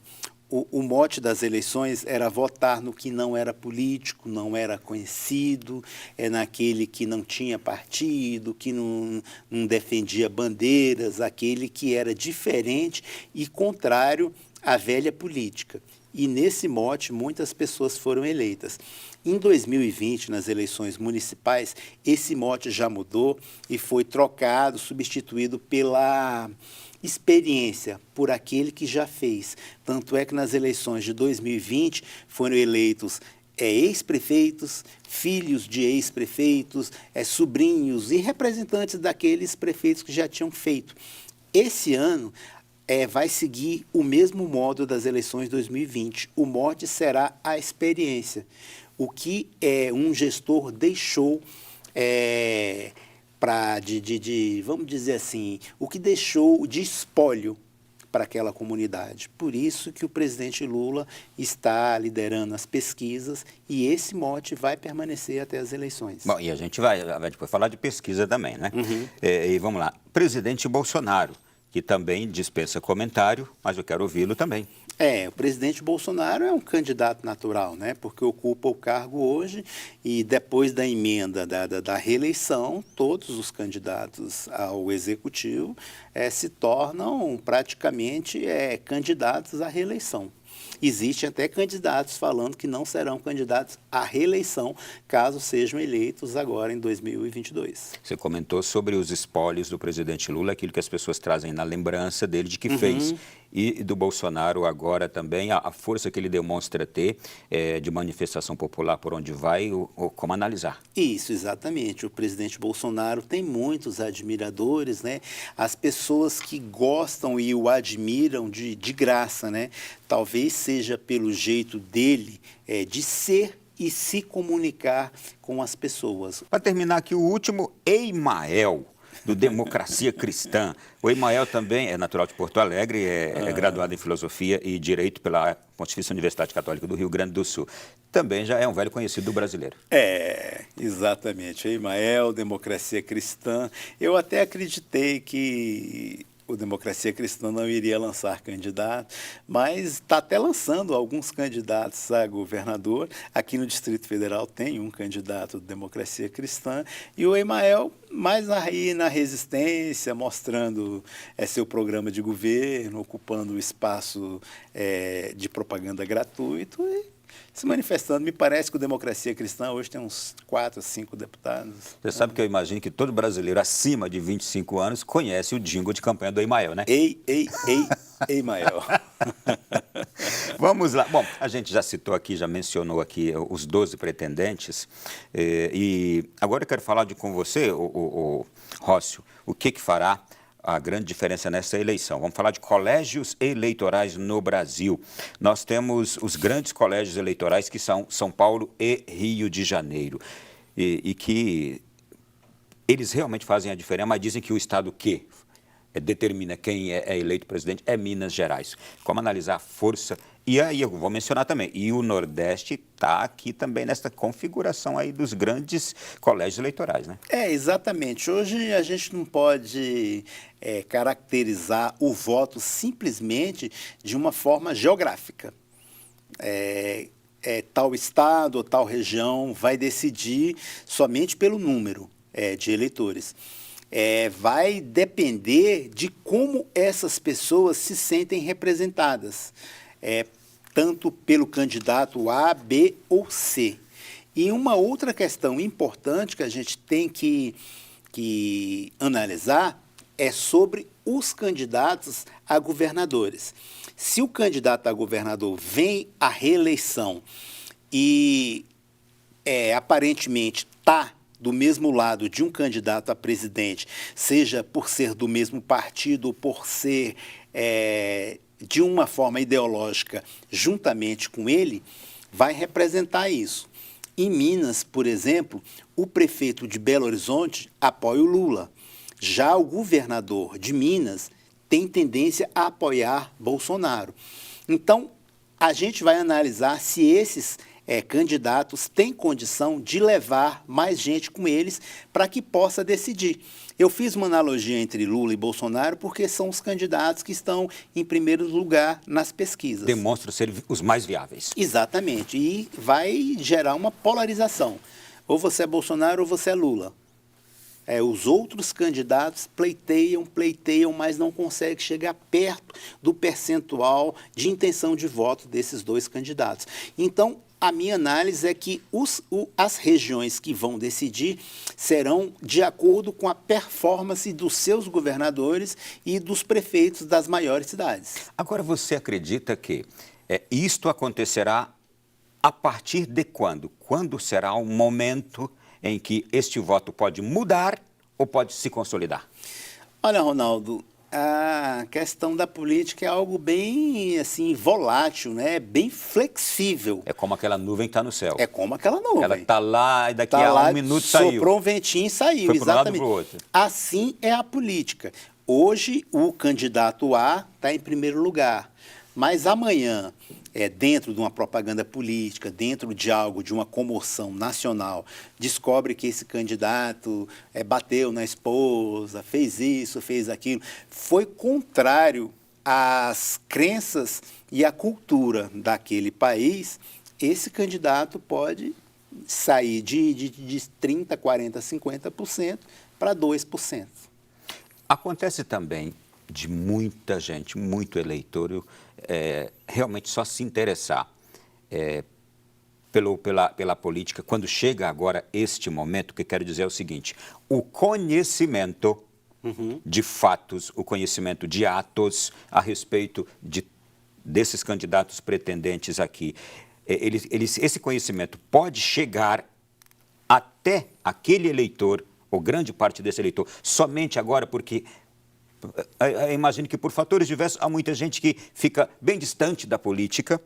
o mote das eleições era votar no que não era político, não era conhecido, naquele que não tinha partido, que não defendia bandeiras, aquele que era diferente e contrário à velha política. E nesse mote muitas pessoas foram eleitas. Em 2020, nas eleições municipais, esse mote já mudou e foi trocado, substituído pela experiência, por aquele que já fez. Tanto é que nas eleições de 2020 foram eleitos ex-prefeitos, filhos de ex-prefeitos, sobrinhos e representantes daqueles prefeitos que já tinham feito. Esse ano vai seguir o mesmo modo das eleições de 2020. O mote será a experiência. O que um gestor deixou vamos dizer assim, o que deixou de espólio para aquela comunidade. Por isso que o presidente Lula está liderando as pesquisas e esse mote vai permanecer até as eleições. Bom, e a gente vai depois falar de pesquisa também, né? Uhum. E vamos lá. Presidente Bolsonaro, que também dispensa comentário, mas eu quero ouvi-lo também. O presidente Bolsonaro é um candidato natural, né? Porque ocupa o cargo hoje e depois da emenda da reeleição, todos os candidatos ao executivo se tornam praticamente candidatos à reeleição. Existem até candidatos falando que não serão candidatos à reeleição caso sejam eleitos agora em 2022. Você comentou sobre os espólios do presidente Lula, aquilo que as pessoas trazem na lembrança dele de que fez. E do Bolsonaro agora também, a força que ele demonstra ter de manifestação popular por onde vai, como analisar? Isso, exatamente. O presidente Bolsonaro tem muitos admiradores, né? As pessoas que gostam e o admiram de graça, né? Talvez seja pelo jeito dele de ser e se comunicar com as pessoas. Para terminar aqui, o último, Emael, do Democracia Cristã. O Emael também é natural de Porto Alegre, é graduado em Filosofia e Direito pela Pontifícia Universidade Católica do Rio Grande do Sul. Também já é um velho conhecido do brasileiro. Exatamente. Emael, Democracia Cristã. Eu até acreditei que o Democracia Cristã não iria lançar candidato, mas está até lançando alguns candidatos a governador. Aqui no Distrito Federal tem um candidato do Democracia Cristã e o Emael mais aí na resistência, mostrando seu programa de governo, ocupando o espaço de propaganda gratuito e se manifestando. Me parece que o Democracia Cristã hoje tem uns 4, 5 deputados. Você sabe que eu imagino que todo brasileiro acima de 25 anos conhece o jingle de campanha do Emael, né? Ei, Emael. Vamos lá. Bom, a gente já citou aqui, já mencionou aqui os 12 pretendentes. E agora eu quero falar com você, o Rócio, o que fará a grande diferença nessa eleição. Vamos falar de colégios eleitorais no Brasil. Nós temos os grandes colégios eleitorais que são São Paulo e Rio de Janeiro. E que eles realmente fazem a diferença, mas dizem que o estado que determina quem é eleito presidente é Minas Gerais. Como analisar a força? E aí eu vou mencionar também, e o Nordeste está aqui também nessa configuração aí dos grandes colégios eleitorais, né? Exatamente. Hoje a gente não pode caracterizar o voto simplesmente de uma forma geográfica. Tal estado ou tal região vai decidir somente pelo número de eleitores. Vai depender de como essas pessoas se sentem representadas, tanto pelo candidato A, B ou C. E uma outra questão importante que a gente tem que analisar é sobre os candidatos a governadores. Se o candidato a governador vem à reeleição e aparentemente está do mesmo lado de um candidato a presidente, seja por ser do mesmo partido ou por ser de uma forma ideológica juntamente com ele, vai representar isso. Em Minas, por exemplo, o prefeito de Belo Horizonte apoia o Lula. Já o governador de Minas tem tendência a apoiar Bolsonaro. Então, a gente vai analisar se esses candidatos têm condição de levar mais gente com eles para que possa decidir. Eu fiz uma analogia entre Lula e Bolsonaro porque são os candidatos que estão em primeiro lugar nas pesquisas. Demonstram ser os mais viáveis. Exatamente. E vai gerar uma polarização. Ou você é Bolsonaro ou você é Lula. Os outros candidatos pleiteiam, mas não conseguem chegar perto do percentual de intenção de voto desses dois candidatos. Então, a minha análise é que as regiões que vão decidir serão de acordo com a performance dos seus governadores e dos prefeitos das maiores cidades. Agora, você acredita que isto acontecerá a partir de quando? Quando será o momento em que este voto pode mudar ou pode se consolidar? Olha, Ronaldo, a questão da política é algo bem assim volátil, né? Bem flexível. É como aquela nuvem que está no céu. É como aquela nuvem. Ela está lá e daqui a um minuto saiu. Soprou um ventinho e saiu. Foi para um lado exatamente. para o outro. Assim é a política. Hoje o candidato A está em primeiro lugar. Mas amanhã, dentro de uma propaganda política, dentro de algo, de uma comoção nacional, descobre que esse candidato bateu na esposa, fez isso, fez aquilo, foi contrário às crenças e à cultura daquele país, esse candidato pode sair de 30%, 40%, 50% para 2%. Acontece também de muita gente, muito eleitor, realmente só se interessar pela política. Quando chega agora este momento, o que eu quero dizer é o seguinte: o conhecimento de fatos, o conhecimento de atos a respeito desses candidatos pretendentes aqui, esse conhecimento pode chegar até aquele eleitor, ou grande parte desse eleitor, somente agora porque imagino que por fatores diversos há muita gente que fica bem distante da política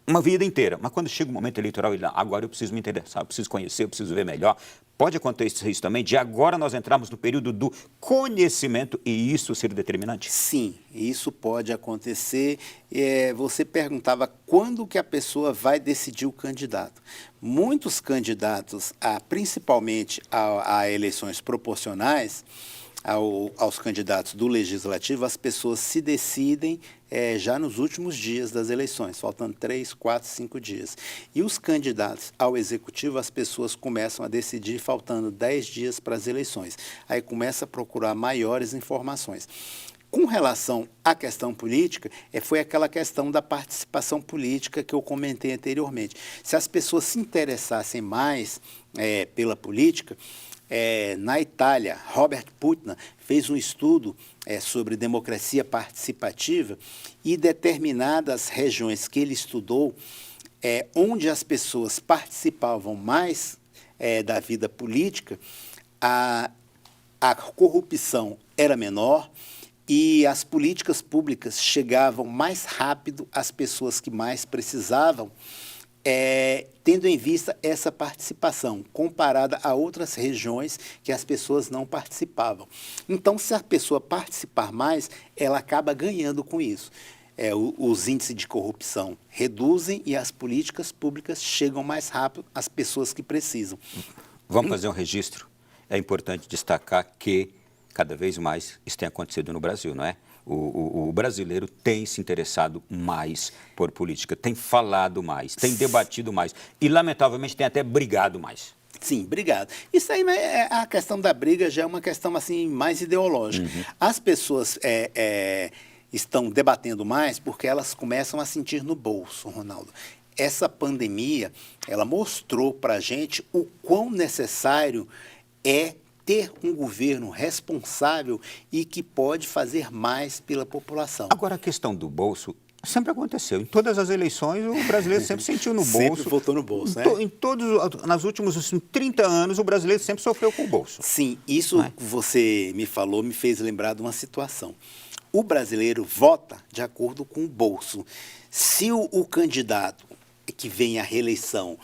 uma vida inteira. Mas quando chega o momento eleitoral, agora eu preciso me interessar, eu preciso conhecer, eu preciso ver melhor. Pode acontecer isso também, de agora nós entramos no período do conhecimento e isso ser determinante? Sim, isso pode acontecer. Você perguntava quando que a pessoa vai decidir o candidato. Muitos candidatos, principalmente a eleições proporcionais, aos candidatos do Legislativo, as pessoas se decidem já nos últimos dias das eleições, faltando 3, 4, 5 dias. E os candidatos ao Executivo, as pessoas começam a decidir faltando 10 dias para as eleições. Aí começa a procurar maiores informações. Com relação à questão política, foi aquela questão da participação política que eu comentei anteriormente. Se as pessoas se interessassem mais pela política, na Itália, Robert Putnam fez um estudo sobre democracia participativa e determinadas regiões que ele estudou, onde as pessoas participavam mais da vida política, a corrupção era menor e as políticas públicas chegavam mais rápido às pessoas que mais precisavam, tendo em vista essa participação, comparada a outras regiões que as pessoas não participavam. Então, se a pessoa participar mais, ela acaba ganhando com isso. Os índices de corrupção reduzem e as políticas públicas chegam mais rápido às pessoas que precisam. Vamos fazer um registro. É importante destacar que cada vez mais isso tem acontecido no Brasil, não é? O brasileiro tem se interessado mais por política, tem falado mais, tem debatido mais e, lamentavelmente, tem até brigado mais. Sim, obrigado. Isso aí, a questão da briga já é uma questão assim, mais ideológica. As pessoas estão debatendo mais porque elas começam a sentir no bolso, Ronaldo. Essa pandemia, ela mostrou para a gente o quão necessário é ter um governo responsável e que pode fazer mais pela população. Agora, a questão do bolso sempre aconteceu. Em todas as eleições, o brasileiro sempre sentiu no bolso. Sempre votou no bolso, né? Nas últimos 30 anos, o brasileiro sempre sofreu com o bolso. Sim, isso que você me falou me fez lembrar de uma situação. O brasileiro vota de acordo com o bolso. Se o candidato que vem à reeleição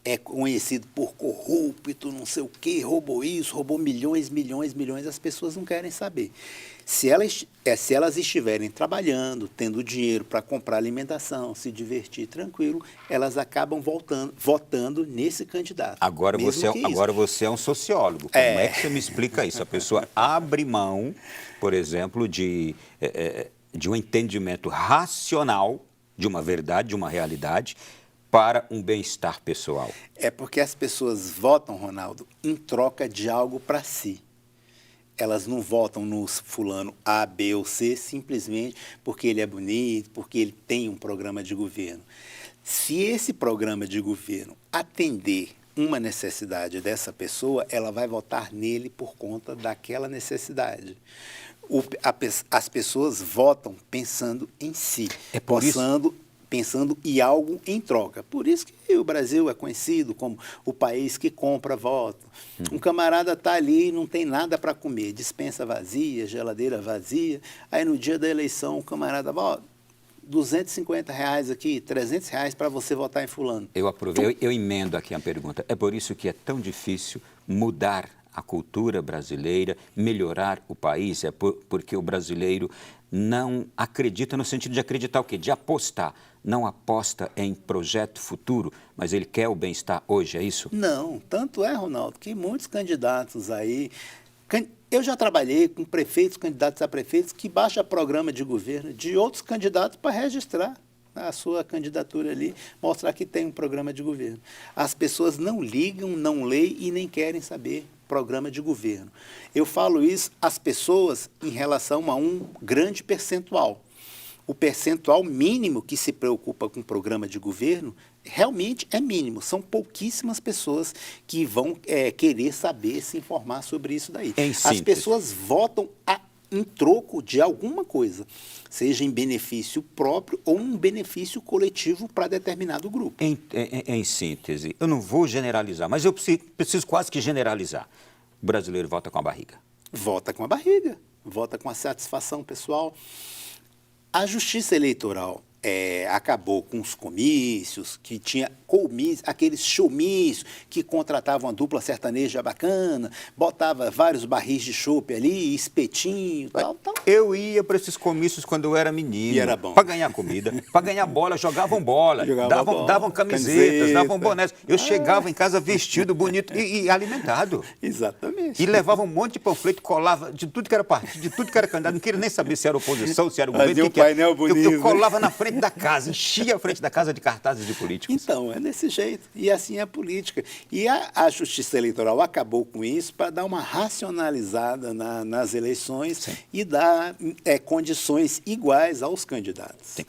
é conhecido por corrupto, não sei o quê, roubou isso, roubou milhões, as pessoas não querem saber. Se elas estiverem trabalhando, tendo dinheiro para comprar alimentação, se divertir tranquilo, elas acabam votando nesse candidato. Agora você é um sociólogo. Como é que você me explica isso? A pessoa abre mão, por exemplo, de um entendimento racional de uma verdade, de uma realidade, para um bem-estar pessoal. É porque as pessoas votam, Ronaldo, em troca de algo para si. Elas não votam no fulano A, B ou C simplesmente porque ele é bonito, porque ele tem um programa de governo. Se esse programa de governo atender uma necessidade dessa pessoa, ela vai votar nele por conta daquela necessidade. As pessoas votam pensando em si, pensando em algo em troca. Por isso que o Brasil é conhecido como o país que compra voto. Um camarada está ali e não tem nada para comer, despensa vazia, geladeira vazia, aí no dia da eleição o camarada volta, R$250 aqui, R$300 para você votar em fulano. Eu emendo aqui a pergunta. É por isso que é tão difícil mudar a cultura brasileira, melhorar o país? Porque o brasileiro não acredita no sentido de acreditar o quê? De apostar. Não aposta em projeto futuro, mas ele quer o bem-estar hoje, é isso? Não, tanto é, Ronaldo, que muitos candidatos aí... Eu já trabalhei com prefeitos, candidatos a prefeitos, que baixam programa de governo de outros candidatos para registrar a sua candidatura ali, mostrar que tem um programa de governo. As pessoas não ligam, não leem e nem querem saber programa de governo. Eu falo isso às pessoas em relação a um grande percentual. O percentual mínimo que se preocupa com o programa de governo realmente é mínimo. São pouquíssimas pessoas que vão querer saber, se informar sobre isso daí. As pessoas votam em troco de alguma coisa, seja em benefício próprio ou um benefício coletivo para determinado grupo. Em síntese, eu não vou generalizar, mas eu preciso quase que generalizar. O brasileiro vota com a barriga. Vota com a barriga, vota com a satisfação pessoal. A Justiça Eleitoral acabou com os comícios, que tinha aqueles showmícios que contratavam uma dupla sertaneja bacana, botava vários barris de chopp ali, espetinho, tal. Eu ia para esses comícios quando eu era menino. E era bom. Para ganhar comida, para ganhar bola, jogavam bola, davam camisetas, davam bonés. Eu chegava em casa vestido, bonito e alimentado. Exatamente. E levava um monte de panfleto, colava de tudo que era partido, de tudo que era candidato, não queria nem saber se era oposição, se era o governo. Fazia um painel bonito. Eu colava na frente frente da casa, enchia a frente da casa de cartazes de políticos. Então, é desse jeito. E assim é a política. E a Justiça Eleitoral acabou com isso para dar uma racionalizada nas eleições. Sim. E dar condições iguais aos candidatos. Sim.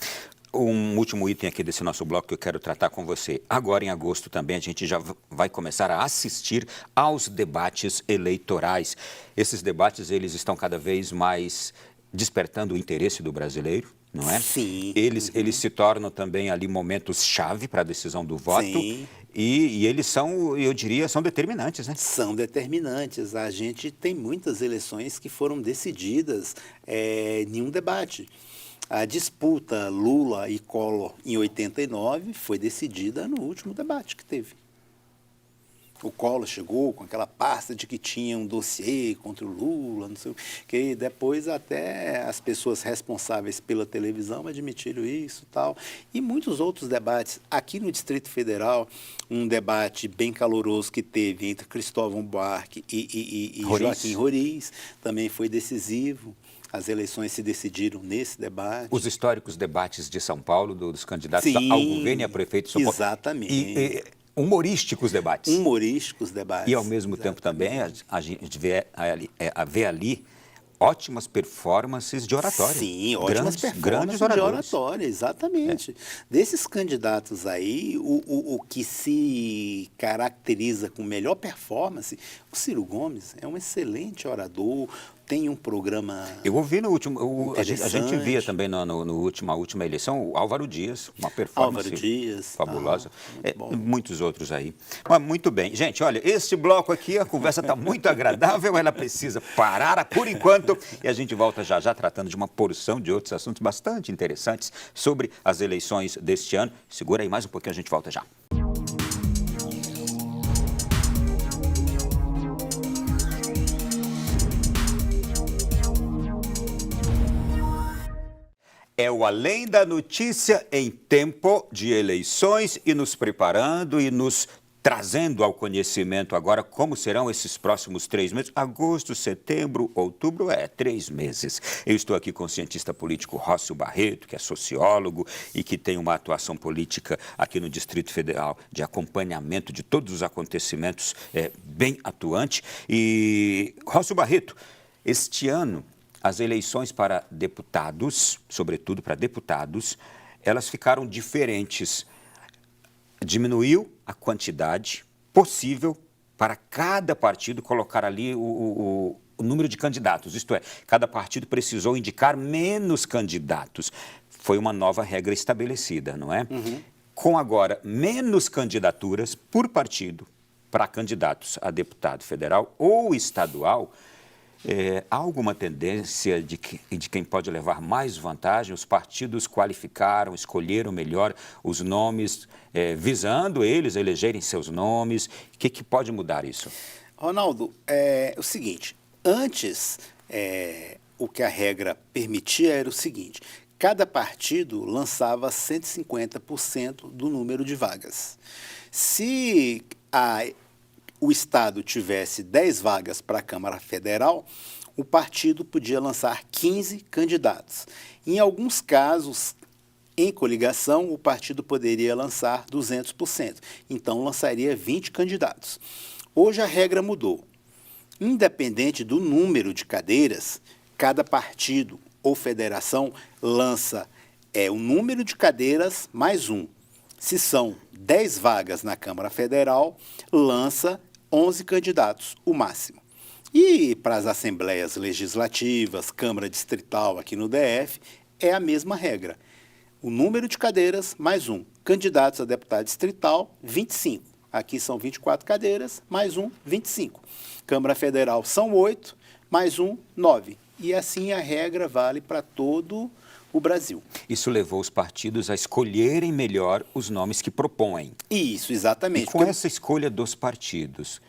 Um último item aqui desse nosso bloco que eu quero tratar com você. Agora, em agosto também, a gente já vai começar a assistir aos debates eleitorais. Esses debates, eles estão cada vez mais despertando o interesse do brasileiro, não é? Sim. Eles se tornam também ali momentos-chave para a decisão do voto. Sim. E eles são, eu diria, são determinantes, né? São determinantes. A gente tem muitas eleições que foram decididas em um debate. A disputa Lula e Collor em 89 foi decidida no último debate que teve. O Collor chegou com aquela pasta de que tinha um dossiê contra o Lula, não sei o que. Depois até as pessoas responsáveis pela televisão admitiram isso e tal. E muitos outros debates. Aqui no Distrito Federal, um debate bem caloroso que teve entre Cristóvão Buarque e Joaquim Roriz também foi decisivo. As eleições se decidiram nesse debate. Os históricos debates de São Paulo, dos candidatos Sim, ao governo e a prefeito de São Paulo. Exatamente. E humorísticos debates. Humorísticos debates. E, ao mesmo tempo, também, a gente vê ali ótimas performances de oratória. Sim, ótimas performances de oratória, exatamente. Desses candidatos aí, o que se caracteriza com melhor performance, o Ciro Gomes é um excelente orador, tem um programa. Eu ouvi no último. A gente via também na última eleição o Álvaro Dias, uma performance fabulosa. Muitos outros aí. Mas muito bem. Gente, olha, este bloco aqui, a conversa está muito agradável, ela precisa parar por enquanto e a gente volta já já tratando de uma porção de outros assuntos bastante interessantes sobre as eleições deste ano. Segura aí mais um pouquinho, a gente volta já. É o Além da Notícia em tempo de eleições e nos preparando e nos trazendo ao conhecimento agora como serão esses próximos 3 meses. Agosto, setembro, outubro, 3 meses. Eu estou aqui com o cientista político Rócio Barreto, que é sociólogo e que tem uma atuação política aqui no Distrito Federal de acompanhamento de todos os acontecimentos, bem atuante. E, Rócio Barreto, este ano, as eleições para deputados, sobretudo para deputados, elas ficaram diferentes. Diminuiu a quantidade possível para cada partido colocar ali o número de candidatos. Isto é, cada partido precisou indicar menos candidatos. Foi uma nova regra estabelecida, não é? Uhum. Com agora menos candidaturas por partido para candidatos a deputado federal ou estadual, há alguma tendência de quem pode levar mais vantagem? Os partidos qualificaram, escolheram melhor os nomes, visando eles elegerem seus nomes. O que pode mudar isso? Ronaldo, é o seguinte, antes o que a regra permitia era o seguinte, cada partido lançava 150% do número de vagas. Se o Estado tivesse 10 vagas para a Câmara Federal, o partido podia lançar 15 candidatos. Em alguns casos, em coligação, o partido poderia lançar 200%. Então, lançaria 20 candidatos. Hoje a regra mudou. Independente do número de cadeiras, cada partido ou federação lança o número de cadeiras mais um. Se são 10 vagas na Câmara Federal, lança 11 candidatos, o máximo. E para as assembleias legislativas, Câmara Distrital aqui no DF, é a mesma regra. O número de cadeiras mais um. Candidatos a deputado distrital, 25. Aqui são 24 cadeiras, mais um, 25. Câmara Federal são 8, mais um, 9. E assim a regra vale para todo o Brasil. Isso levou os partidos a escolherem melhor os nomes que propõem. Isso, exatamente. E com essa escolha dos partidos,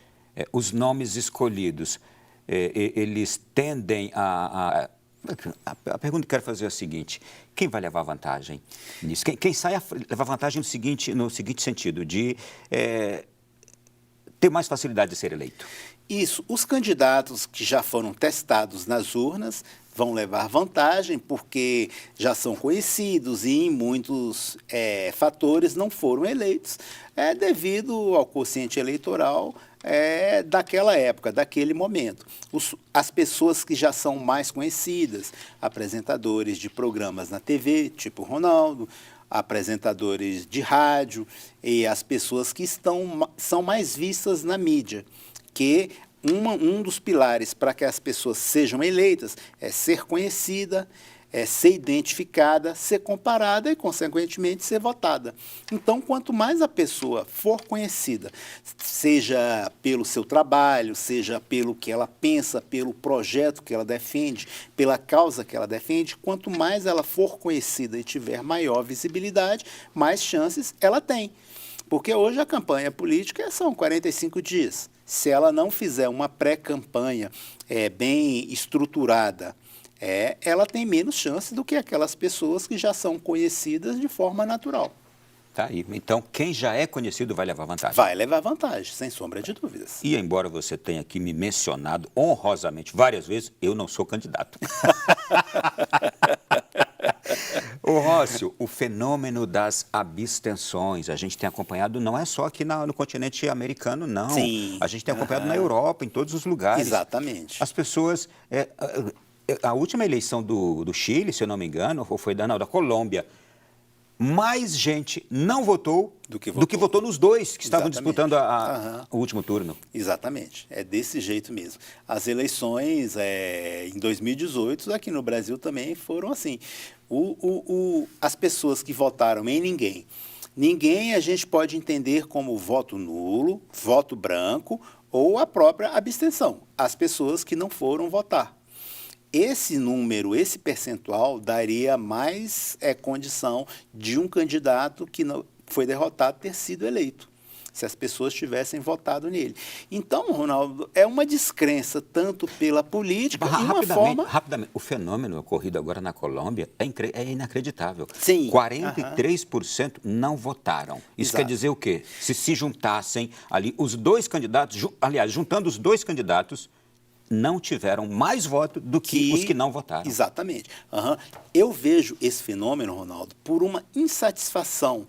os nomes escolhidos, eles tendem a... A pergunta que eu quero fazer é a seguinte: quem vai levar vantagem nisso? Quem sai a levar vantagem no seguinte sentido, de ter mais facilidade de ser eleito? Isso. Os candidatos que já foram testados nas urnas vão levar vantagem porque já são conhecidos e em muitos fatores não foram eleitos devido ao quociente eleitoral daquela época, daquele momento. As pessoas que já são mais conhecidas, apresentadores de programas na TV, tipo Ronaldo, apresentadores de rádio e as pessoas que são mais vistas na mídia, que um dos pilares para que as pessoas sejam eleitas é ser conhecida, é ser identificada, ser comparada e, consequentemente, ser votada. Então, quanto mais a pessoa for conhecida, seja pelo seu trabalho, seja pelo que ela pensa, pelo projeto que ela defende, pela causa que ela defende, quanto mais ela for conhecida e tiver maior visibilidade, mais chances ela tem. Porque hoje a campanha política são 45 dias. Se ela não fizer uma pré-campanha bem estruturada, ela tem menos chance do que aquelas pessoas que já são conhecidas de forma natural. Tá aí. Então, quem já é conhecido vai levar vantagem. Vai levar vantagem, sem sombra de dúvidas. E embora você tenha aqui me mencionado honrosamente várias vezes, eu não sou candidato. Ô Rócio, o fenômeno das abstenções, a gente tem acompanhado, não é só aqui no continente americano, não. Sim. A gente tem acompanhado na Europa, em todos os lugares. Exatamente. As pessoas... a última eleição do Chile, se eu não me engano, ou foi da Colômbia, mais gente não votou do que votou nos dois que estavam disputando o último turno. Exatamente, é desse jeito mesmo. As eleições em 2018 aqui no Brasil também foram assim. As pessoas que votaram em ninguém a gente pode entender como voto nulo, voto branco ou a própria abstenção. As pessoas que não foram votar. Esse número, esse percentual, daria mais condição de um candidato que não foi derrotado ter sido eleito, se as pessoas tivessem votado nele. Então, Ronaldo, é uma descrença tanto pela política e uma forma... Rapidamente, o fenômeno ocorrido agora na Colômbia é inacreditável. Sim. 43% não votaram. Isso quer dizer o quê? Se juntassem ali os dois candidatos, aliás, juntando os dois candidatos, não tiveram mais voto do que os que não votaram. Exatamente. Eu vejo esse fenômeno, Ronaldo, por uma insatisfação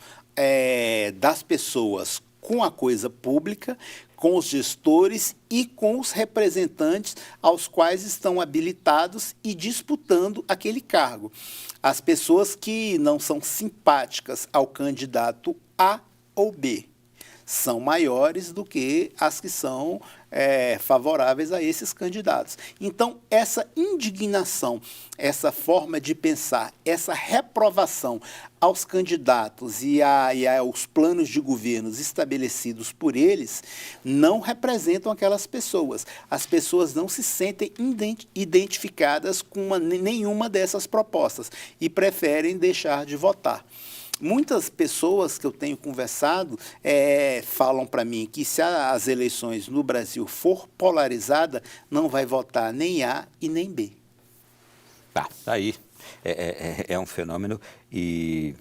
das pessoas com a coisa pública, com os gestores e com os representantes aos quais estão habilitados e disputando aquele cargo. As pessoas que não são simpáticas ao candidato A ou B são maiores do que as que são favoráveis a esses candidatos. Então, essa indignação, essa forma de pensar, essa reprovação aos candidatos e aos planos de governos estabelecidos por eles, não representam aquelas pessoas. As pessoas não se sentem identificadas com nenhuma dessas propostas e preferem deixar de votar. Muitas pessoas que eu tenho conversado falam para mim que se as eleições no Brasil for polarizada, não vai votar nem A e nem B. Tá aí. É um fenômeno e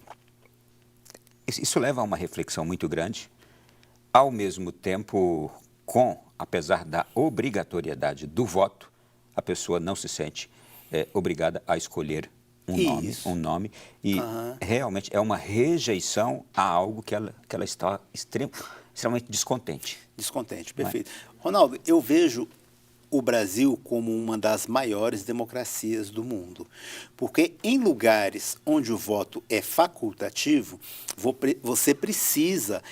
isso leva a uma reflexão muito grande. Ao mesmo tempo, apesar da obrigatoriedade do voto, a pessoa não se sente obrigada a escolher um nome e realmente é uma rejeição a algo que ela está extremamente descontente. Descontente, perfeito. Ronaldo, eu vejo o Brasil como uma das maiores democracias do mundo, porque em lugares onde o voto é facultativo, você precisa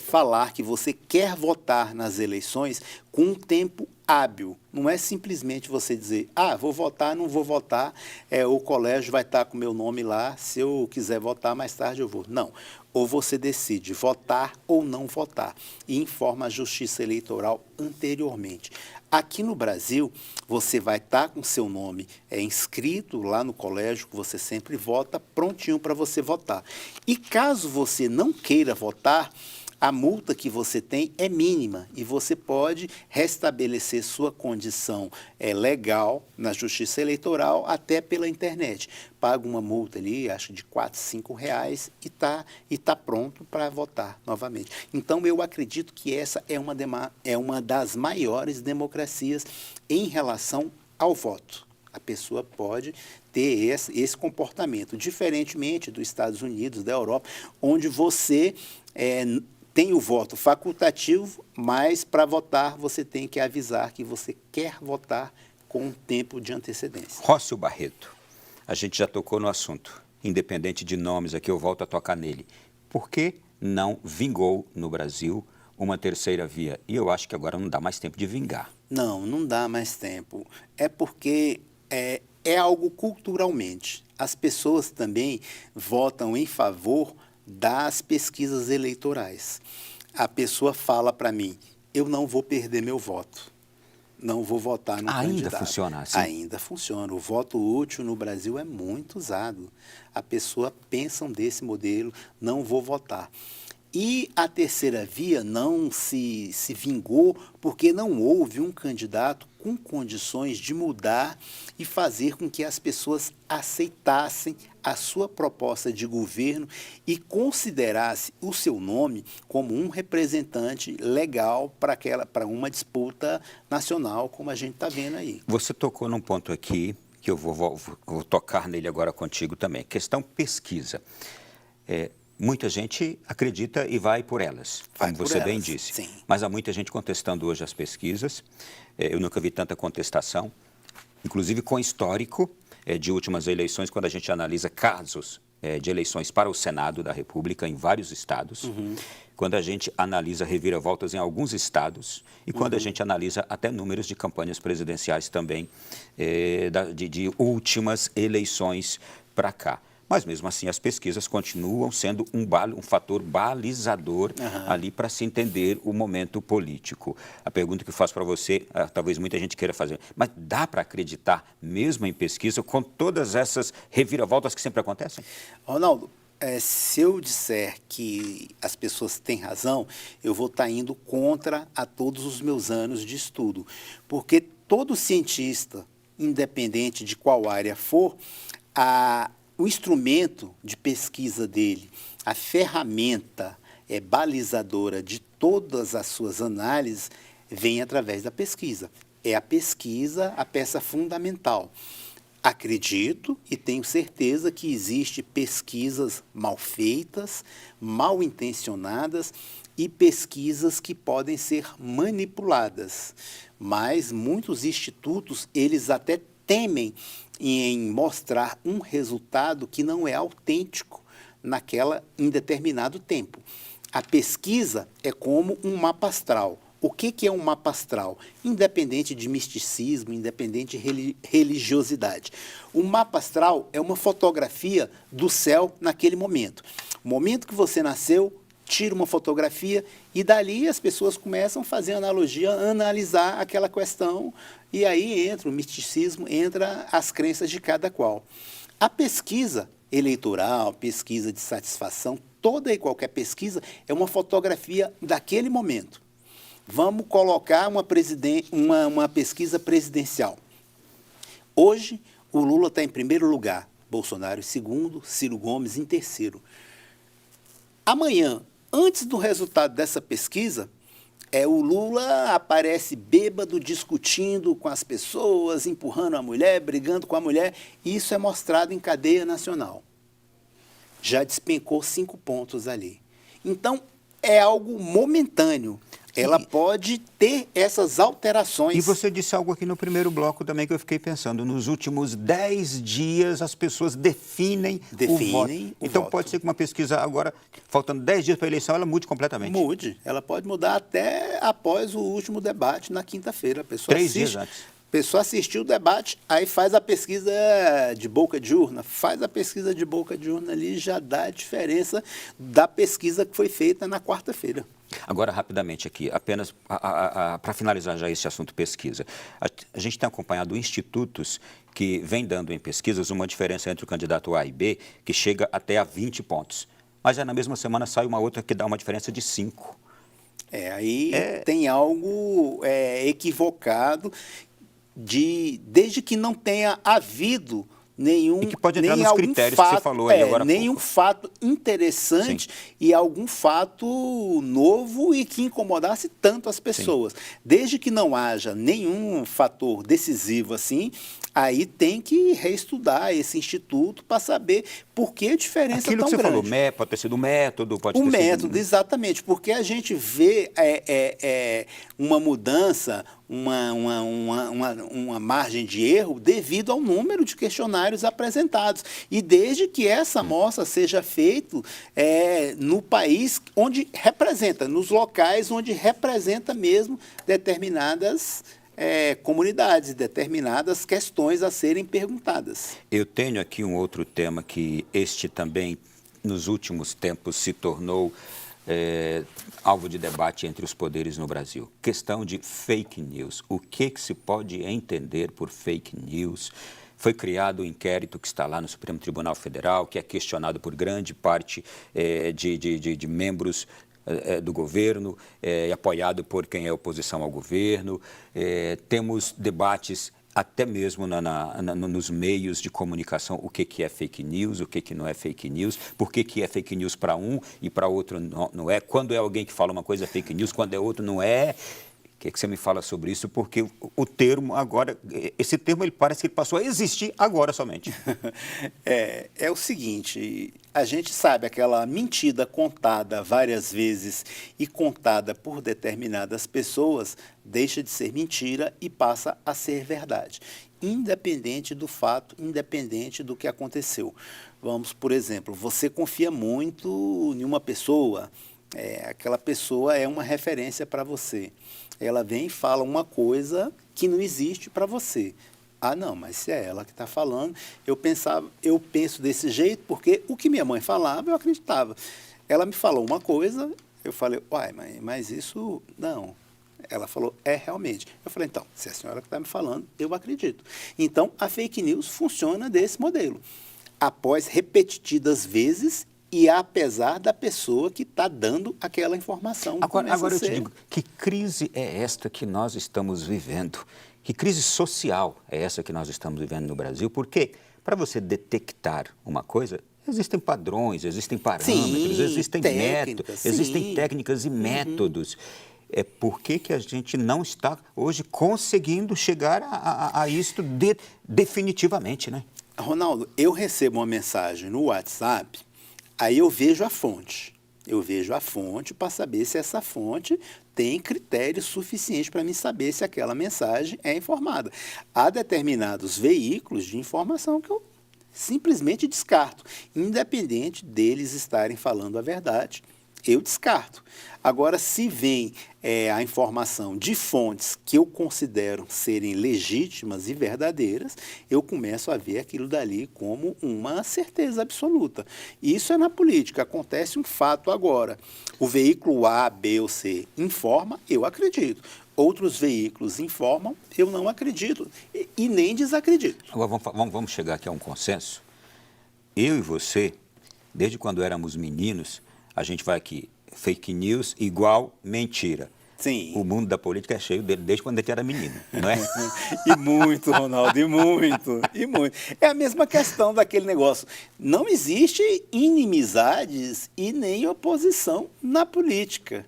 falar que você quer votar nas eleições com um tempo hábil. Não é simplesmente você dizer, vou votar, não vou votar, o colégio vai estar com o meu nome lá, se eu quiser votar mais tarde eu vou. Não. Ou você decide votar ou não votar e informa a Justiça Eleitoral anteriormente. Aqui no Brasil, você vai estar com seu nome inscrito lá no colégio que você sempre vota, prontinho para você votar. E caso você não queira votar, a multa que você tem é mínima e você pode restabelecer sua condição legal na Justiça Eleitoral até pela internet. Paga uma multa ali, acho de R$ 4, R$ 5 e tá pronto para votar novamente. Então, eu acredito que essa é uma das maiores democracias em relação ao voto. A pessoa pode ter esse comportamento, diferentemente dos Estados Unidos, da Europa, onde você tem o voto facultativo, mas para votar você tem que avisar que você quer votar com um tempo de antecedência. Rócio Barreto, a gente já tocou no assunto. Independente de nomes aqui, eu volto a tocar nele. Por que não vingou no Brasil uma terceira via? E eu acho que agora não dá mais tempo de vingar. Não dá mais tempo. É porque é algo culturalmente. As pessoas também votam em favor das pesquisas eleitorais. A pessoa fala para mim, eu não vou perder meu voto. Não vou votar no candidato. Ainda funciona assim? Ainda funciona. O voto útil no Brasil é muito usado. A pessoa pensa desse modelo, não vou votar. E a terceira via não se vingou porque não houve um candidato com condições de mudar e fazer com que as pessoas aceitassem a sua proposta de governo e considerasse o seu nome como um representante legal para uma disputa nacional, como a gente está vendo aí. Você tocou num ponto aqui, que eu vou tocar nele agora contigo também. Questão pesquisa. Muita gente acredita e vai por elas, como você bem disse. Sim. Mas há muita gente contestando hoje as pesquisas. Eu nunca vi tanta contestação, inclusive com histórico de últimas eleições, quando a gente analisa casos de eleições para o Senado da República em vários estados, quando a gente analisa reviravoltas em alguns estados e quando a gente analisa até números de campanhas presidenciais também de últimas eleições para cá. Mas, mesmo assim, as pesquisas continuam sendo um fator balizador ali para se entender o momento político. A pergunta que eu faço para você, talvez muita gente queira fazer, mas dá para acreditar mesmo em pesquisa com todas essas reviravoltas que sempre acontecem? Ronaldo, se eu disser que as pessoas têm razão, eu vou estar indo contra a todos os meus anos de estudo. Porque todo cientista, independente de qual área for, o instrumento de pesquisa dele, a ferramenta balizadora de todas as suas análises, vem através da pesquisa. É a pesquisa a peça fundamental. Acredito e tenho certeza que existem pesquisas mal feitas, mal intencionadas e pesquisas que podem ser manipuladas. Mas muitos institutos, eles até temem em mostrar um resultado que não é autêntico em determinado tempo. A pesquisa é como um mapa astral. O que é um mapa astral? Independente de misticismo, independente de religiosidade. O mapa astral é uma fotografia do céu naquele momento. O momento que você nasceu, tira uma fotografia e dali as pessoas começam a fazer analogia, a analisar aquela questão e aí entra o misticismo, entra as crenças de cada qual. A pesquisa eleitoral, pesquisa de satisfação, toda e qualquer pesquisa é uma fotografia daquele momento. Vamos colocar uma pesquisa presidencial. Hoje, o Lula está em primeiro lugar, Bolsonaro em segundo, Ciro Gomes em terceiro. Amanhã, antes do resultado dessa pesquisa, o Lula aparece bêbado, discutindo com as pessoas, empurrando a mulher, brigando com a mulher. E isso é mostrado em cadeia nacional. Já despencou 5 pontos ali. Então, é algo momentâneo. Ela pode ter essas alterações. E você disse algo aqui no primeiro bloco também que eu fiquei pensando. Nos últimos 10 dias, as pessoas definem o voto. Então, pode ser que uma pesquisa agora, faltando 10 dias para a eleição, ela mude completamente. Mude. Ela pode mudar até após o último debate, na quinta-feira. 3 dias antes. A pessoa assistiu o debate, aí faz a pesquisa de boca de urna. Faz a pesquisa de boca de urna ali, já dá a diferença da pesquisa que foi feita na quarta-feira. Agora, rapidamente aqui, apenas para finalizar já esse assunto pesquisa. A gente tem acompanhado institutos que vêm dando em pesquisas uma diferença entre o candidato A e B que chega até a 20 pontos. Mas na mesma semana sai uma outra que dá uma diferença de 5. Tem algo equivocado desde que não tenha havido nenhum, E que pode entrar nem nos algum critérios fato, que você falou aí agora há nenhum pouco. fato interessante e algum fato novo e que incomodasse tanto as pessoas. Desde que não haja nenhum fator decisivo assim, aí tem que reestudar esse instituto para saber por que a diferença Aquilo tão que você grande. falou, pode ter sido o método, pode O ter método, sido... exatamente, porque a gente vê uma mudança, uma margem de erro devido ao número de questionários apresentados. E desde que essa amostra seja feita no país onde representa, nos locais onde representa mesmo determinadas comunidades, determinadas questões a serem perguntadas. Eu tenho aqui um outro tema que este também, nos últimos tempos, se tornou alvo de debate entre os poderes no Brasil. Questão de fake news. O que se pode entender por fake news? Foi criado um inquérito que está lá no Supremo Tribunal Federal, que é questionado por grande parte de membros do governo, apoiado por quem é oposição ao governo. Temos debates até mesmo nos meios de comunicação, o que é fake news, o que não é fake news, por que é fake news para um e para outro não é, quando é alguém que fala uma coisa é fake news, quando é outro não é. O que você me fala sobre isso? Porque o termo agora, esse termo ele parece que ele passou a existir agora somente. É o seguinte, a gente sabe aquela mentira contada várias vezes e contada por determinadas pessoas deixa de ser mentira e passa a ser verdade, independente do fato, independente do que aconteceu. Vamos, por exemplo, você confia muito em uma pessoa, aquela pessoa é uma referência para você. Ela vem e fala uma coisa que não existe para você. Ah, não, mas se é ela que está falando, eu penso desse jeito porque o que minha mãe falava, eu acreditava. Ela me falou uma coisa, eu falei, uai, mãe, mas isso, não. Ela falou, realmente. Eu falei, então, se é a senhora que está me falando, eu acredito. Então, a fake news funciona desse modelo. Após repetidas vezes e apesar da pessoa que está dando aquela informação. Agora eu te digo, que crise é esta que nós estamos vivendo? Que crise social é essa que nós estamos vivendo no Brasil? Porque para você detectar uma coisa, existem padrões, existem parâmetros, existem métodos, existem técnicas e métodos. Por que a gente não está hoje conseguindo chegar a isto definitivamente, né? Ronaldo, eu recebo uma mensagem no WhatsApp, aí eu vejo a fonte. Eu vejo a fonte para saber se essa fonte tem critérios suficientes para mim saber se aquela mensagem é informada. Há determinados veículos de informação que eu simplesmente descarto. Independente deles estarem falando a verdade, eu descarto. Agora, se vem a informação de fontes que eu considero serem legítimas e verdadeiras, eu começo a ver aquilo dali como uma certeza absoluta. Isso é na política. Acontece um fato agora. O veículo A, B ou C informa, eu acredito. Outros veículos informam, eu não acredito e nem desacredito. Agora, vamos chegar aqui a um consenso. Eu e você, desde quando éramos meninos, a gente vai aqui, fake news igual mentira. Sim. O mundo da política é cheio dele desde quando ele era menino, não é? E muito, Ronaldo, e muito. É a mesma questão daquele negócio. Não existe inimizades e nem oposição na política.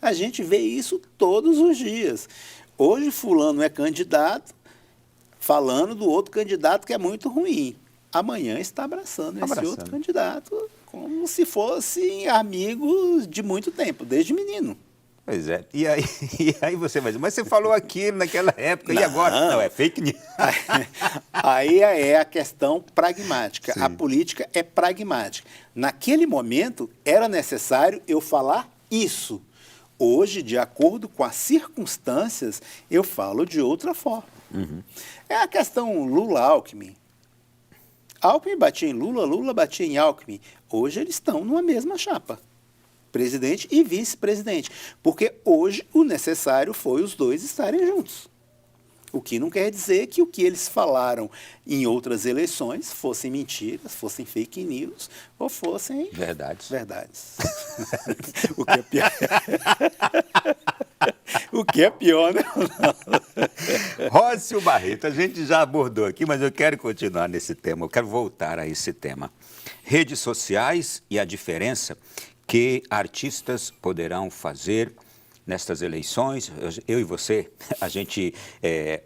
A gente vê isso todos os dias. Hoje fulano é candidato, falando do outro candidato que é muito ruim. Amanhã está abraçando esse outro candidato como se fossem amigos de muito tempo, desde menino. Pois é. E aí você vai dizer, mas você falou aquilo naquela época, e agora? Não, é fake news. Aí é a questão pragmática. Sim. A política é pragmática. Naquele momento, era necessário eu falar isso. Hoje, de acordo com as circunstâncias, eu falo de outra forma. Uhum. É a questão Lula-Alckmin. Alckmin batia em Lula, Lula batia em Alckmin. Hoje eles estão numa mesma chapa. Presidente e vice-presidente. Porque hoje o necessário foi os dois estarem juntos. O que não quer dizer que o que eles falaram em outras eleições fossem mentiras, fossem fake news ou fossem... Verdades. O que é pior. O que é pior, né? Rócio Barreto, a gente já abordou aqui, mas eu quero continuar nesse tema, eu quero voltar a esse tema. Redes sociais e a diferença que artistas poderão fazer nestas eleições. Eu e você, a gente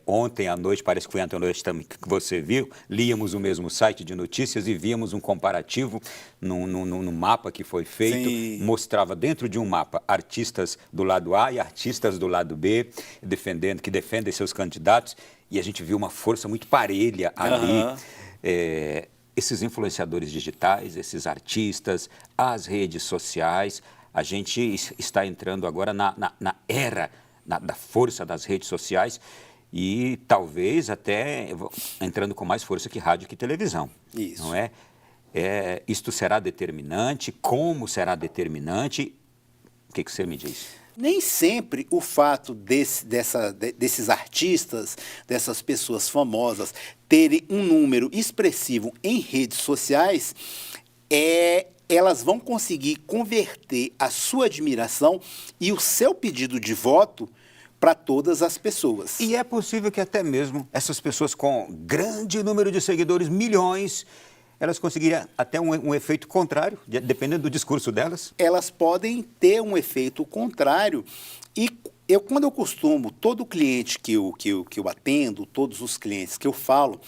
ontem à noite, parece que foi ontem à noite também que você viu, líamos o mesmo site de notícias e víamos um comparativo num mapa que foi feito. Sim. Mostrava dentro de um mapa artistas do lado A e artistas do lado B, que defendem seus candidatos, e a gente viu uma força muito parelha ali. Esses influenciadores digitais, esses artistas, as redes sociais. A gente está entrando agora na era da força das redes sociais e talvez até entrando com mais força que rádio e que televisão. Isso. Não é? Isto será determinante? Como será determinante? O que você me diz? Nem sempre o fato desses artistas, dessas pessoas famosas, terem um número expressivo em redes sociais elas vão conseguir converter a sua admiração e o seu pedido de voto para todas as pessoas. E é possível que até mesmo essas pessoas com grande número de seguidores, milhões, elas conseguiriam até um efeito contrário, dependendo do discurso delas? Elas podem ter um efeito contrário e quando eu costumo, todo cliente que eu atendo, todos os clientes que eu falo,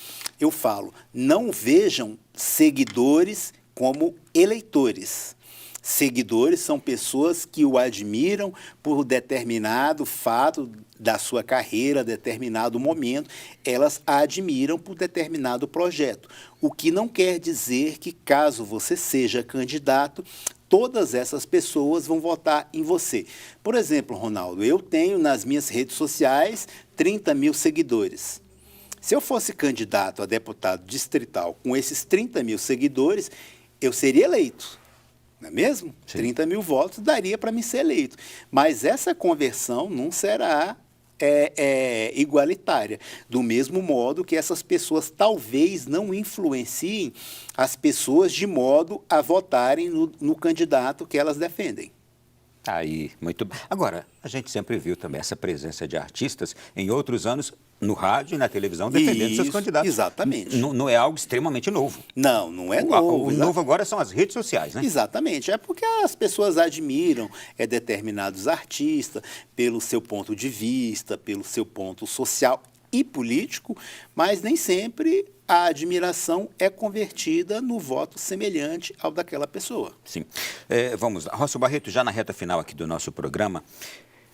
não vejam seguidores como eleitores. Seguidores são pessoas que o admiram por determinado fato da sua carreira, determinado momento, elas a admiram por determinado projeto. O que não quer dizer que, caso você seja candidato, todas essas pessoas vão votar em você. Por exemplo, Ronaldo, eu tenho nas minhas redes sociais 30 mil seguidores. Se eu fosse candidato a deputado distrital com esses 30 mil seguidores, eu seria eleito, não é mesmo? Sim. 30 mil votos daria para me ser eleito. Mas essa conversão não será igualitária. Do mesmo modo que essas pessoas talvez não influenciem as pessoas de modo a votarem no candidato que elas defendem. Aí, muito bem. Agora, a gente sempre viu também essa presença de artistas em outros anos no rádio e na televisão defendendo seus candidatos. Exatamente. Não é algo extremamente novo. Não é novo. O novo agora são as redes sociais, né? Exatamente. É porque as pessoas admiram determinados artistas pelo seu ponto de vista, pelo seu ponto social e político, mas nem sempre a admiração é convertida no voto semelhante ao daquela pessoa. Sim. Vamos lá. Rócio Barreto, já na reta final aqui do nosso programa,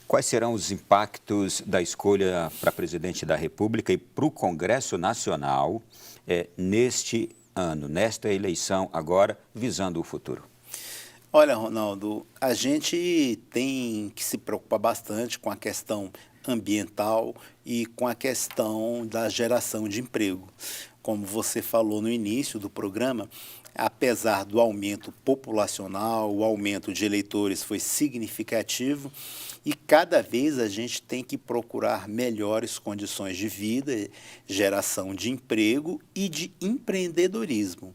quais serão os impactos da escolha para presidente da República e para o Congresso Nacional neste ano, nesta eleição agora, visando o futuro? Olha, Ronaldo, a gente tem que se preocupar bastante com a questão ambiental e com a questão da geração de emprego. Como você falou no início do programa, apesar do aumento populacional, o aumento de eleitores foi significativo e cada vez a gente tem que procurar melhores condições de vida, geração de emprego e de empreendedorismo.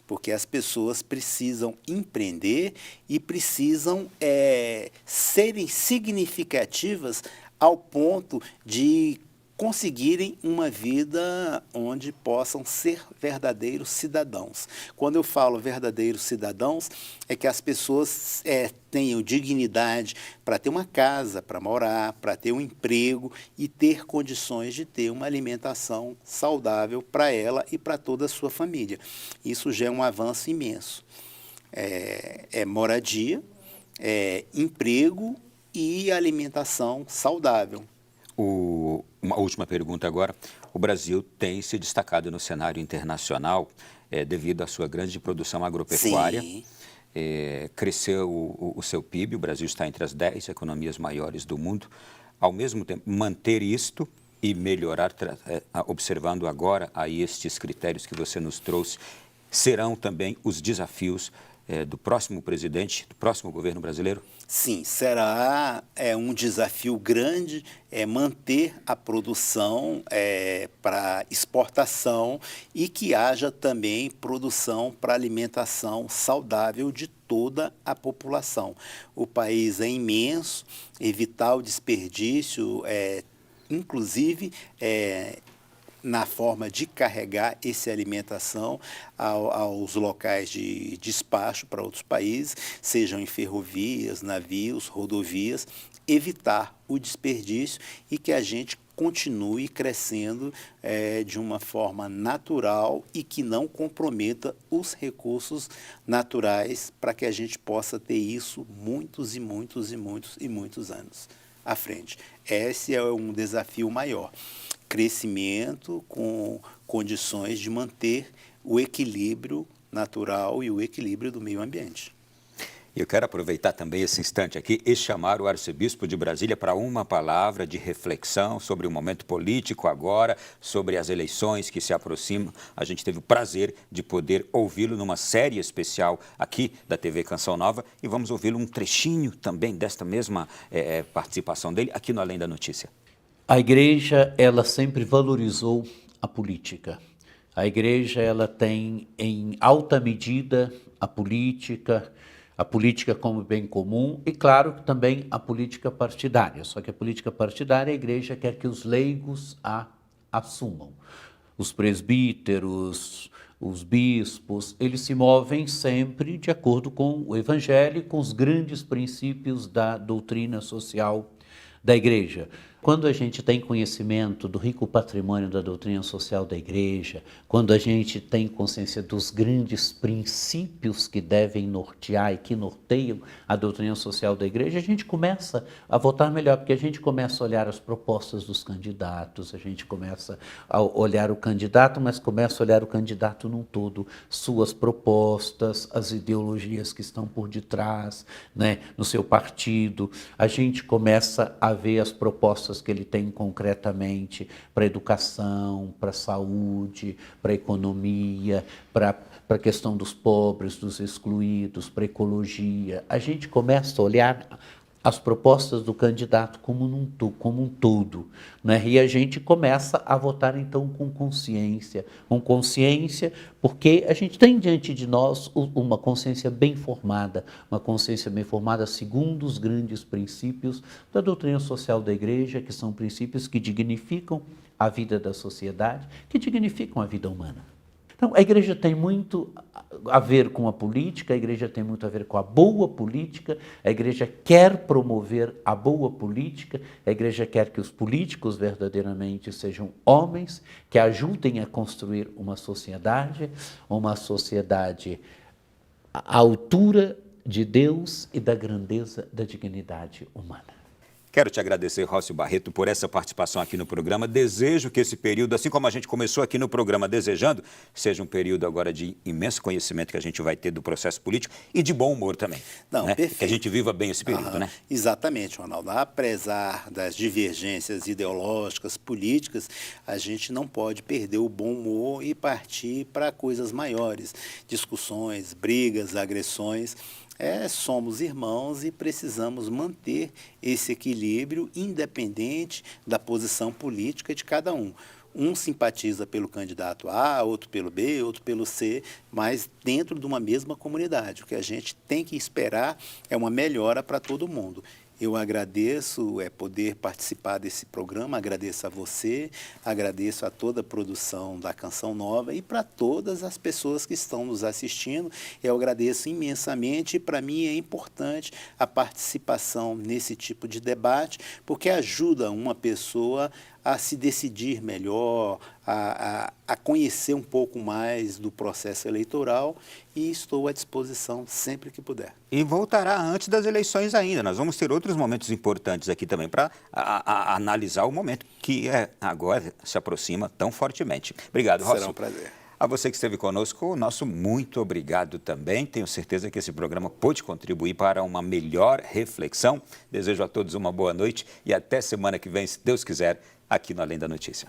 Porque as pessoas precisam empreender e precisam serem significativas ao ponto de conseguirem uma vida onde possam ser verdadeiros cidadãos. Quando eu falo verdadeiros cidadãos, é que as pessoas tenham dignidade para ter uma casa para morar, para ter um emprego e ter condições de ter uma alimentação saudável para ela e para toda a sua família. Isso já é um avanço imenso. Moradia, emprego e alimentação saudável. Uma última pergunta agora. O Brasil tem se destacado no cenário internacional devido à sua grande produção agropecuária. Sim. Cresceu o seu PIB, o Brasil está entre as 10 economias maiores do mundo. Ao mesmo tempo, manter isto e melhorar, observando agora aí estes critérios que você nos trouxe, serão também os desafios do próximo presidente, do próximo governo brasileiro? Sim, será um desafio grande manter a produção para exportação e que haja também produção para alimentação saudável de toda a população. O país é imenso, evitar o desperdício inclusive na forma de carregar essa alimentação aos locais de despacho para outros países, sejam em ferrovias, navios, rodovias, evitar o desperdício e que a gente continue crescendo de uma forma natural e que não comprometa os recursos naturais para que a gente possa ter isso muitos anos à frente. Esse é um desafio maior. Crescimento com condições de manter o equilíbrio natural e o equilíbrio do meio ambiente. Eu quero aproveitar também esse instante aqui e chamar o arcebispo de Brasília para uma palavra de reflexão sobre o momento político agora, sobre as eleições que se aproximam. A gente teve o prazer de poder ouvi-lo numa série especial aqui da TV Canção Nova e vamos ouvi-lo um trechinho também desta mesma participação dele aqui no Além da Notícia. A igreja, ela sempre valorizou a política. A igreja, ela tem em alta medida a política como bem comum e, claro, também a política partidária. Só que a política partidária, a igreja quer que os leigos a assumam. Os presbíteros, os bispos, eles se movem sempre de acordo com o evangelho e com os grandes princípios da doutrina social da igreja. Quando a gente tem conhecimento do rico patrimônio da doutrina social da igreja, quando a gente tem consciência dos grandes princípios que devem nortear e que norteiam a doutrina social da igreja, a gente começa a votar melhor, porque a gente começa a olhar as propostas dos candidatos, a gente começa a olhar o candidato, mas começa a olhar o candidato num todo, suas propostas, as ideologias que estão por detrás, né, no seu partido. A gente começa a ver as propostas que ele tem concretamente para a educação, para a saúde, para a economia, para a questão dos pobres, dos excluídos, para a ecologia. A gente começa a olhar as propostas do candidato como um todo, né? E a gente começa a votar então com consciência, porque a gente tem diante de nós uma consciência bem formada segundo os grandes princípios da doutrina social da igreja, que são princípios que dignificam a vida da sociedade, que dignificam a vida humana. Então, a igreja tem muito a ver com a política, a igreja tem muito a ver com a boa política, a igreja quer promover a boa política, a igreja quer que os políticos verdadeiramente sejam homens que ajudem a construir uma sociedade à altura de Deus e da grandeza da dignidade humana. Quero te agradecer, Rócio Barreto, por essa participação aqui no programa. Desejo que esse período, assim como a gente começou aqui no programa desejando, seja um período agora de imenso conhecimento que a gente vai ter do processo político e de bom humor também. Não, né? perfeito. Que a gente viva bem esse período, né? Exatamente, Ronaldo. Apesar das divergências ideológicas, políticas, a gente não pode perder o bom humor e partir para coisas maiores, discussões, brigas, agressões. Somos irmãos e precisamos manter esse equilíbrio independente da posição política de cada um. Um simpatiza pelo candidato A, outro pelo B, outro pelo C, mas dentro de uma mesma comunidade. O que a gente tem que esperar é uma melhora para todo mundo. Eu agradeço poder participar desse programa, agradeço a você, agradeço a toda a produção da Canção Nova e para todas as pessoas que estão nos assistindo. Eu agradeço imensamente e para mim é importante a participação nesse tipo de debate, porque ajuda uma pessoa a se decidir melhor, a conhecer um pouco mais do processo eleitoral e estou à disposição sempre que puder. E voltará antes das eleições ainda. Nós vamos ter outros momentos importantes aqui também para analisar o momento que agora se aproxima tão fortemente. Obrigado, Rócio. Será um prazer. A você que esteve conosco, o nosso muito obrigado também. Tenho certeza que esse programa pôde contribuir para uma melhor reflexão. Desejo a todos uma boa noite e até semana que vem, se Deus quiser, aqui no Além da Notícia.